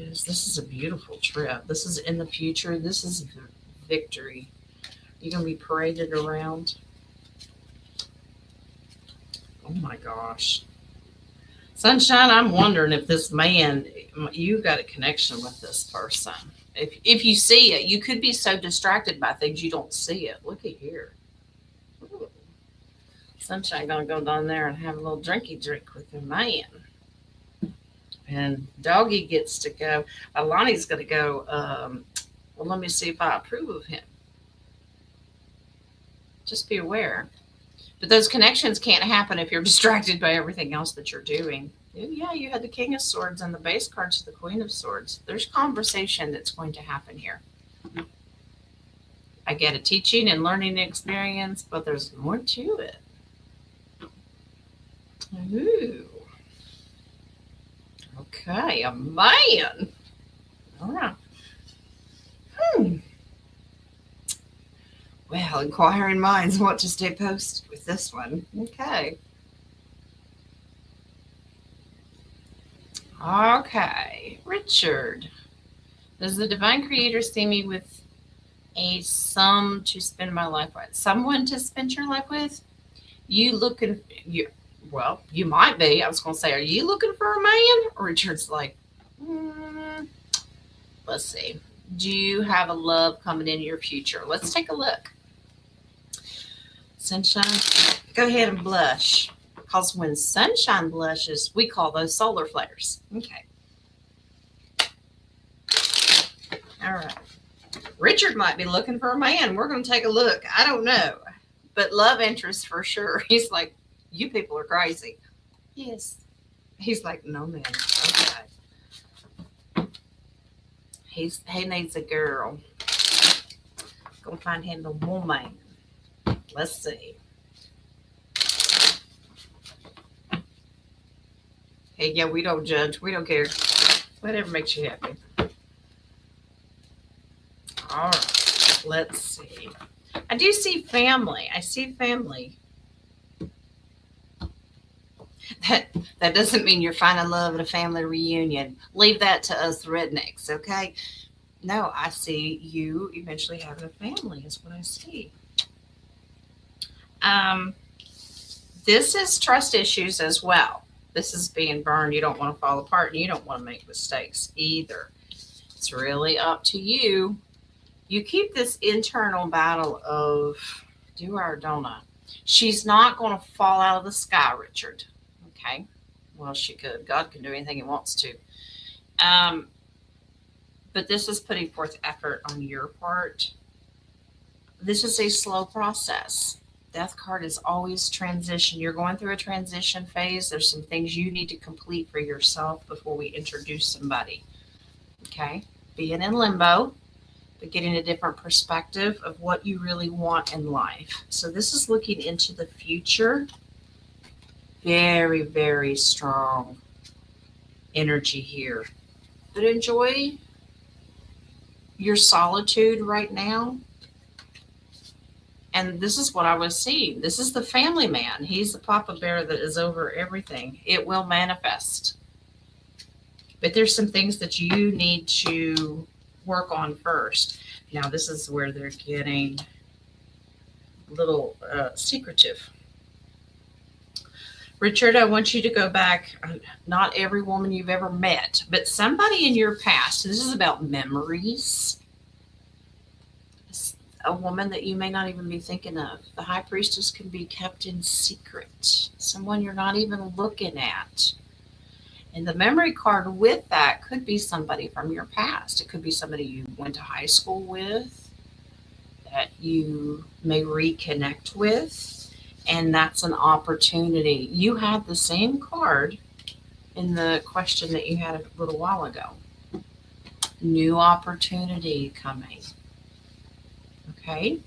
This is a beautiful trip. This is in the future. This is victory. You're going to be paraded around. Oh my gosh. Sunshine, I'm wondering if this man, you got a connection with this person. If you see it, you could be so distracted by things you don't see it. Look at here. Ooh. Sunshine gonna go down there and have a little drinky drink with her man. And Doggy gets to go. Alani's gonna go, well, let me see if I approve of him. Just be aware. But those connections can't happen if you're distracted by everything else that you're doing. Yeah, you had the King of Swords and the base cards to the Queen of Swords. There's conversation that's going to happen here. I get a teaching and learning experience, but there's more to it. Ooh. Okay, a man. All right. Well, inquiring minds want to stay posted with this one. Okay. Okay, Richard. Does the Divine Creator see me with a sum to spend my life with? Someone to spend your life with? You looking, well, you might be. I was going to say, are you looking for a man? Richard's like, let's see. Do you have a love coming in your future? Let's take a look. Sunshine, go ahead and blush. Because when sunshine blushes, we call those solar flares. Okay. All right. Richard might be looking for a man. We're going to take a look. I don't know. But love interest for sure. He's like, you people are crazy. Yes. He's like, no, man. Okay. He needs a girl. Go find him a woman. Let's see. Hey, yeah, we don't judge. We don't care. Whatever makes you happy. All right. Let's see. I do see family. I see family. That doesn't mean you're finding love at a family reunion. Leave that to us rednecks, okay? No, I see you eventually having a family is what I see. This is trust issues as well. This is being burned. You don't want to fall apart, and you don't want to make mistakes either. It's really up to you. You keep this internal battle of do I or don't I? She's not going to fall out of the sky, Richard. Okay. Well, she could. God can do anything he wants to. But this is putting forth effort on your part. This is a slow process. Death card is always transition. You're going through a transition phase. There's some things you need to complete for yourself before we introduce somebody. Okay? Being in limbo, but getting a different perspective of what you really want in life. So this is looking into the future. Very, very strong energy here. But enjoy your solitude right now. And this is what I was seeing. This is the family man. He's the Papa Bear that is over everything. It will manifest. But there's some things that you need to work on first. Now, this is where they're getting a little secretive. Richard, I want you to go back. Not every woman you've ever met, but somebody in your past. This is about memories. A woman that you may not even be thinking of. The High Priestess can be kept in secret. Someone you're not even looking at. And the memory card with that could be somebody from your past. It could be somebody you went to high school with that you may reconnect with. And that's an opportunity. You had the same card in the question that you had a little while ago. New opportunity coming. Okay.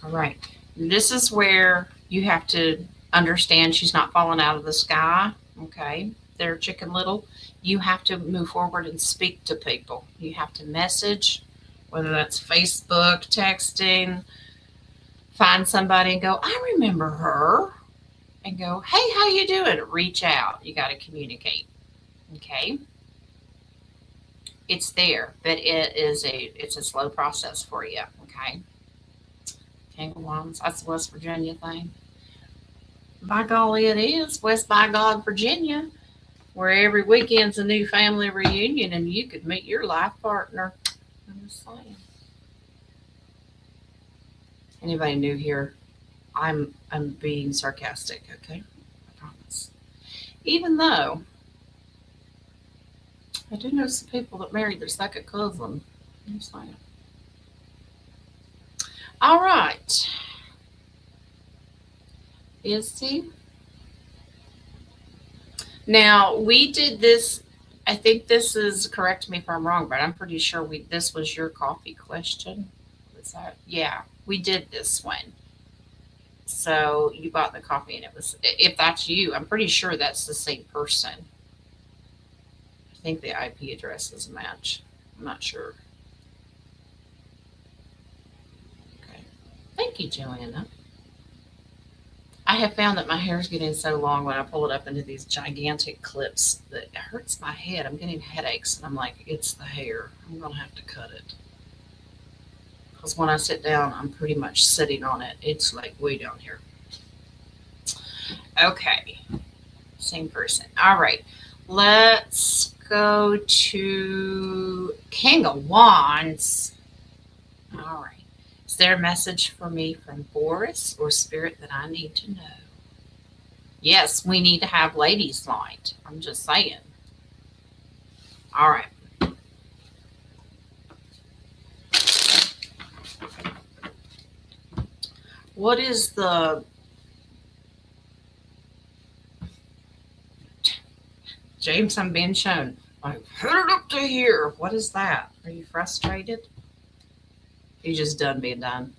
All right. This is where you have to understand she's not falling out of the sky. Okay. They're Chicken Little. You have to move forward and speak to people. You have to message, whether that's Facebook, texting, find somebody and go, I remember her. And go, hey, how you doing? Reach out. You got to communicate. Okay. It's there, but it's a slow process for you. Okay. King of Wands, that's the West Virginia thing. By golly, it is West by God, Virginia, where every weekend's a new family reunion and you could meet your life partner. I'm just saying. Anybody new here? I'm being sarcastic, okay? I promise. Even though I do know some people that married their second cousin. I'm just saying. All right. Is he? Now we did this. I think this is, correct me if I'm wrong, but I'm pretty sure this was your coffee question. Was that? Yeah, we did this one. So you bought the coffee, and it was, if that's you, I'm pretty sure that's the same person. I think the IP address is a match. I'm not sure. Okay. Thank you, Joanna. I have found that my hair is getting so long when I pull it up into these gigantic clips that it hurts my head. I'm getting headaches, and I'm like, it's the hair. I'm going to have to cut it. Because when I sit down, I'm pretty much sitting on it. It's like way down here. Okay. Same person. All right. Let's go to King of Wands. All right. Is there a message for me from Boris or Spirit that I need to know? Yes, we need to have ladies' night. I'm just saying. All right. What is the... James, I'm being shown. I've headed up to here. What is that? Are you frustrated? You just done being done.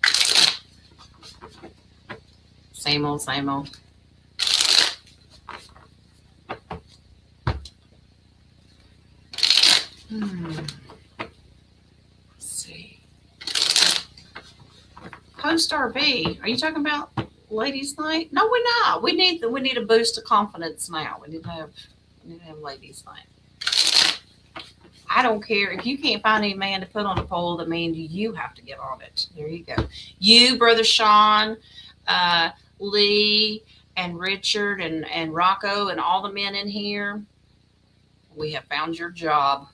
Same old, same old. Let's see. Post RV. Are you talking about ladies' night? No, we're not. We need a boost of confidence now. We need to have ladies' night. I don't care if you can't find any man to put on a poll. That means you have to get on it. There you go. You, Brother Sean, Lee, and Richard, and Rocco, and all the men in here. We have found your job.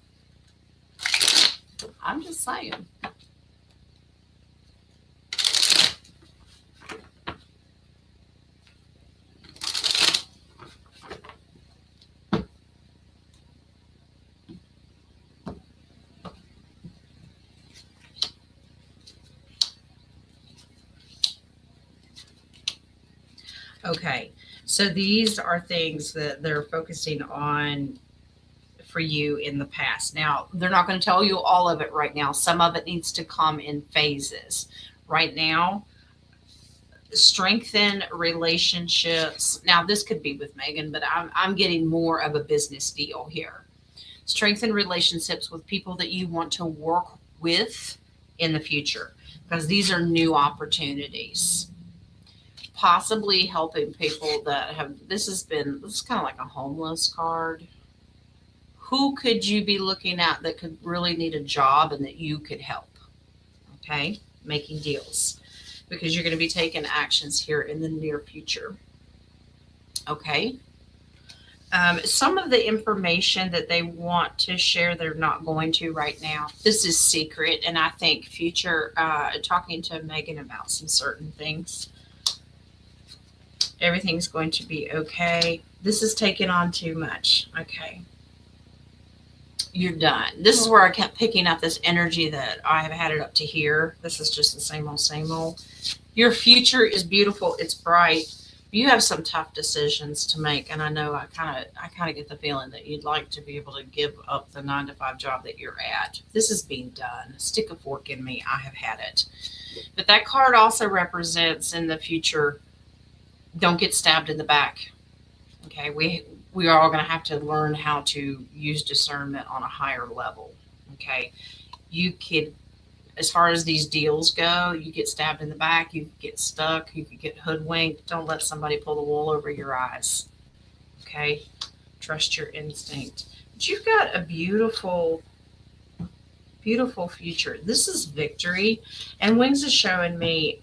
I'm just saying. Okay, so these are things that they're focusing on for you in the past. Now, they're not going to tell you all of it right now. Some of it needs to come in phases. Right now, strengthen relationships. Now, this could be with Megan, but I'm getting more of a business deal here. Strengthen relationships with people that you want to work with in the future, because these are new opportunities. Possibly helping people that have, this is kind of like a homeless card. Who could you be looking at that could really need a job and that you could help? Okay, making deals, because you're going to be taking actions here in the near future. Okay. Some of the information that they want to share, they're not going to right now. This is secret, and I think future, talking to Megan about some certain things. Everything's going to be okay. This is taking on too much. Okay. You're done. This is where I kept picking up this energy that I have had it up to here. This is just the same old, same old. Your future is beautiful. It's bright. You have some tough decisions to make, and I know I kind of get the feeling that you'd like to be able to give up the 9-to-5 job that you're at. This is being done. Stick a fork in me. I have had it. But that card also represents in the future, don't get stabbed in the back. Okay, we are all going to have to learn how to use discernment on a higher level. Okay, you could, as far as these deals go, you get stabbed in the back, you get stuck, you could get hoodwinked. Don't let somebody pull the wool over your eyes. Okay, trust your instinct. But you've got a beautiful, beautiful future. This is victory, and Wings is showing me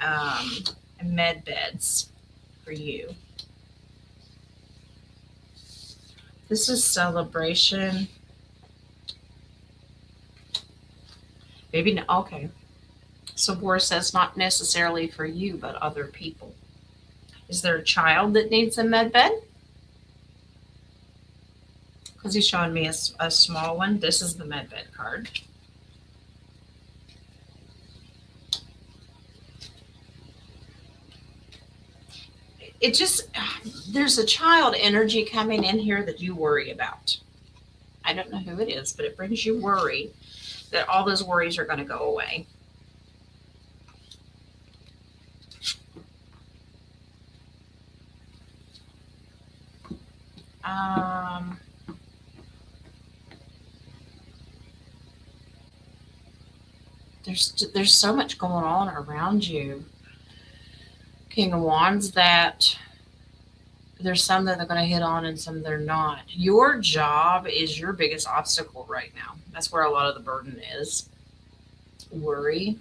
med beds for you. This is celebration. Maybe not. Okay. So Boris says not necessarily for you, but other people. Is there a child that needs a med bed? Because he's showing me a small one. This is the med bed card. It just, there's a child energy coming in here that you worry about. I don't know who it is, but it brings you worry that all those worries are going to go away. There's so much going on around you, King of Wands, that there's some that they're going to hit on and some they're not. Your job is your biggest obstacle right now. That's where a lot of the burden is. Worry.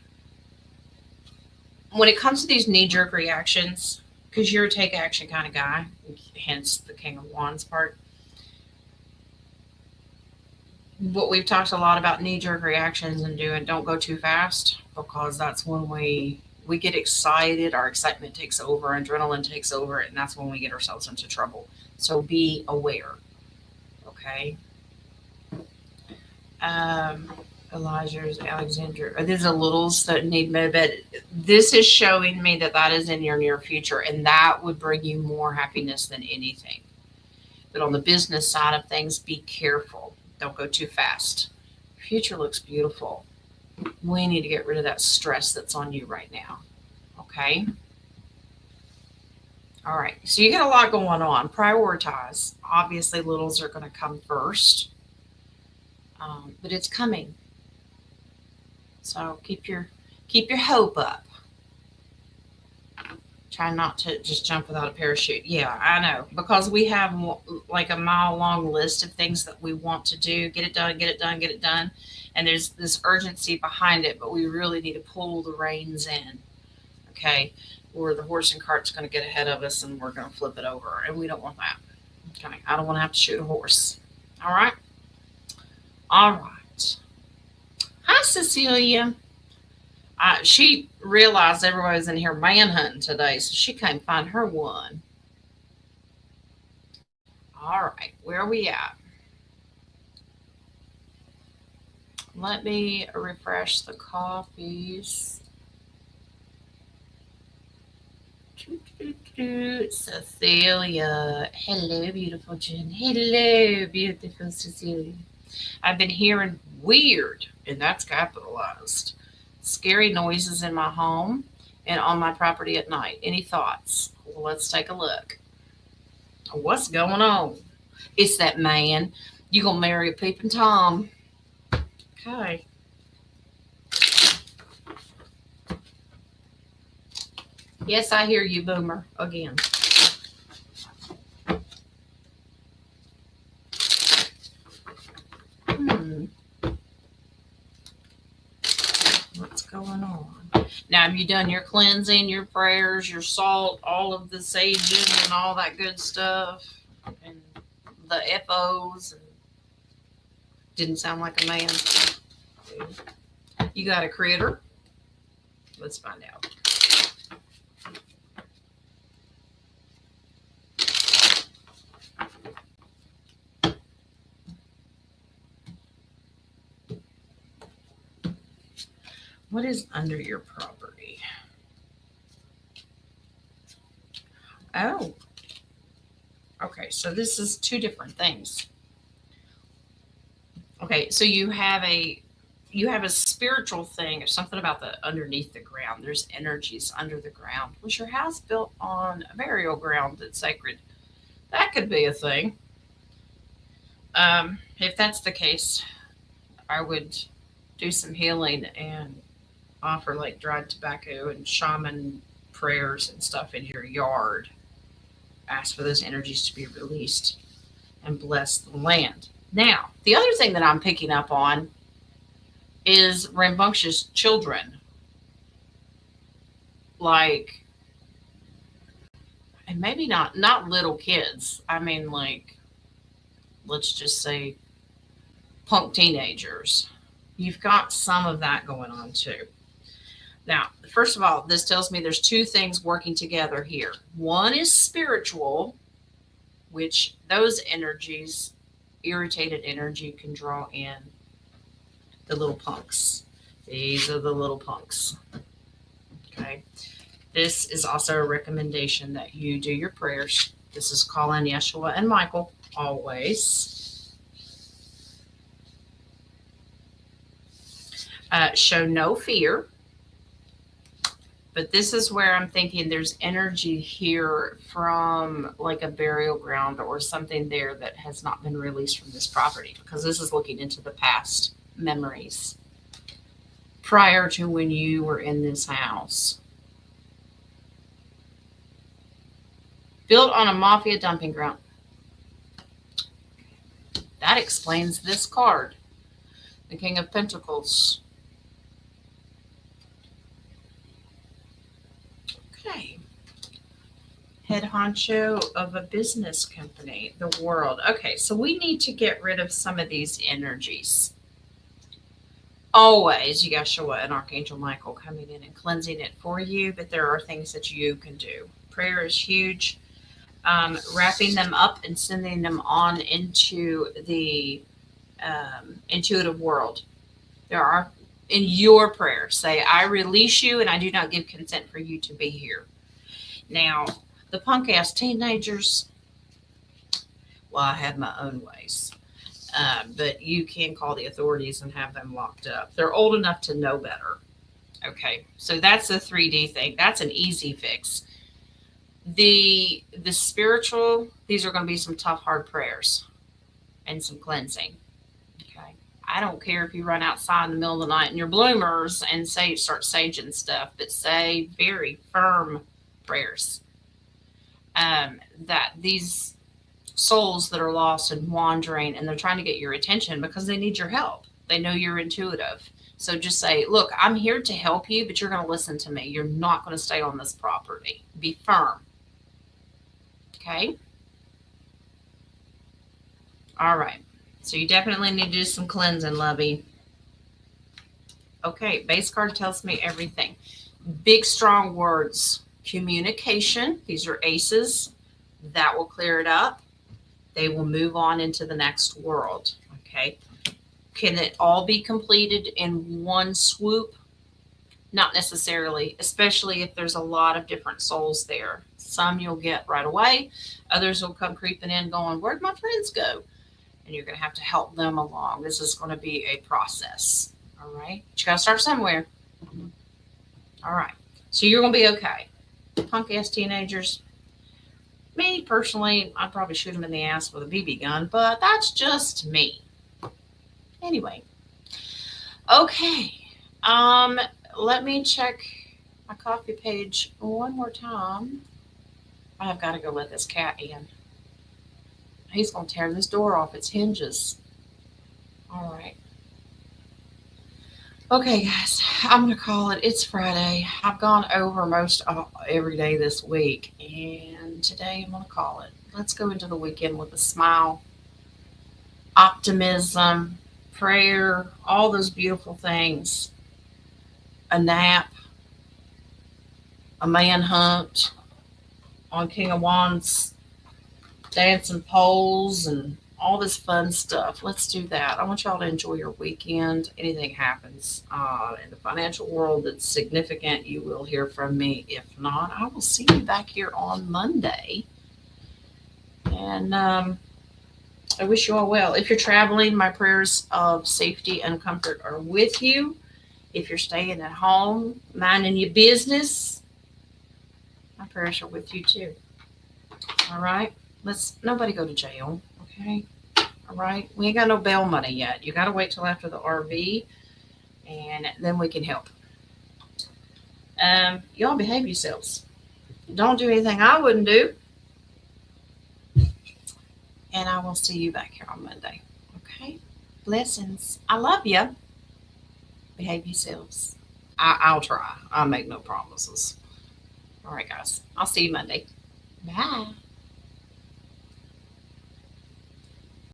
When it comes to these knee-jerk reactions, because you're a take action kind of guy, hence the King of Wands part. What we've talked a lot about knee-jerk reactions and don't go too fast, because that's when we get excited, our excitement takes over, adrenaline takes over, and that's when we get ourselves into trouble. So be aware, okay? Elijah's, Alexander, these are littles that need med bed. This is showing me that is in your near future, and that would bring you more happiness than anything. But on the business side of things, be careful. Don't go too fast. Future looks beautiful. We need to get rid of that stress that's on you right now. Okay? All right. So you got a lot going on. Prioritize. Obviously, littles are going to come first. But it's coming. So keep your hope up. Try not to just jump without a parachute. Yeah, I know. Because we have like a mile-long list of things that we want to do. Get it done, get it done, get it done. And there's this urgency behind it, but we really need to pull the reins in, okay? Or the horse and cart's going to get ahead of us and we're going to flip it over, and we don't want that. Okay, I don't want to have to shoot a horse. All right? All right. Hi, Cecilia. She realized everybody was in here manhunting today, so she came find her one. All right, where are we at? Let me refresh the copies. Cecilia. Hello, beautiful Jen. Hello, beautiful Cecilia. I've been hearing weird, and that's capitalized, scary noises in my home and on my property at night. Any thoughts? Well, let's take a look. What's going on? It's that man. You gonna marry a peeping Tom. Okay. Yes, I hear you, Boomer, again. What's going on? Now, have you done your cleansing, your prayers, your salt, all of the saging and all that good stuff? And the FOs? Didn't sound like a man. You got a critter? Let's find out. What is under your property? Oh. Okay, so this is two different things. Okay, so you have a spiritual thing or something about the underneath the ground. There's energies under the ground. Was your house built on a burial ground that's sacred? That could be a thing. If that's the case, I would do some healing and offer like dried tobacco and shaman prayers and stuff in your yard. Ask for those energies to be released and bless the land. Now, the other thing that I'm picking up on is rambunctious children. Like, and maybe not little kids. I mean, like, let's just say punk teenagers. You've got some of that going on too. Now, first of all, this tells me there's two things working together here. One is spiritual, which those energies, irritated energy, can draw in the little punks. These are the little punks. Okay. This is also a recommendation that you do your prayers. This is calling Yeshua and Michael always. Show no fear. But this is where I'm thinking there's energy here from like a burial ground or something there that has not been released from this property, because this is looking into the past memories prior to when you were in this house. Built on a mafia dumping ground. That explains this card, the King of Pentacles. Okay. Head honcho of a business company, the world. Okay, so we need to get rid of some of these energies. Always Yeshua and Archangel Michael coming in and cleansing it for you, but there are things that you can do. Prayer is huge. Wrapping them up and sending them on into the intuitive world. There are, in your prayer, say, I release you and I do not give consent for you to be here. Now, the punk ass teenagers, well, I have my own ways. But you can call the authorities and have them locked up. They're old enough to know better. Okay, so that's the 3D thing. That's an easy fix. The spiritual, these are going to be some tough, hard prayers and some cleansing. Okay, I don't care if you run outside in the middle of the night in your bloomers and start saging stuff, but say very firm prayers. That these souls that are lost and wandering, and they're trying to get your attention because they need your help. They know you're intuitive. So just say, look, I'm here to help you, but you're going to listen to me. You're not going to stay on this property. Be firm. Okay? All right. So you definitely need to do some cleansing, lovey. Okay, base card tells me everything. Big, strong words. Communication. These are aces. That will clear it up. They will move on into the next world. Okay. Can it all be completed in one swoop? Not necessarily, especially if there's a lot of different souls there. Some you'll get right away. Others will come creeping in going, where'd my friends go? And you're going to have to help them along. This is going to be a process. All right. But you got to start somewhere. All right. So you're going to be okay. Punk ass teenagers. Me, personally, I'd probably shoot them in the ass with a BB gun, but that's just me. Anyway. Okay. Let me check my coffee page one more time. I've got to go let this cat in. He's going to tear this door off its hinges. All right. Okay, guys, I'm going to call it. It's Friday. I've gone over most every day this week, and today I'm going to call it. Let's go into the weekend with a smile, optimism, prayer, all those beautiful things. A nap, a manhunt on King of Wands, dancing poles, and all this fun stuff. Let's do that. I want y'all to enjoy your weekend. Anything happens in the financial world that's significant, you will hear from me. If not, I will see you back here on Monday. And I wish you all well. If you're traveling, my prayers of safety and comfort are with you. If you're staying at home, minding your business, my prayers are with you too. All right? Nobody go to jail, okay? All right? We ain't got no bail money yet. You got to wait till after the RV, and then we can help. Y'all behave yourselves. Don't do anything I wouldn't do. And I will see you back here on Monday. Okay? Blessings. I love you. Behave yourselves. I'll try. I'll make no promises. All right, guys. I'll see you Monday. Bye.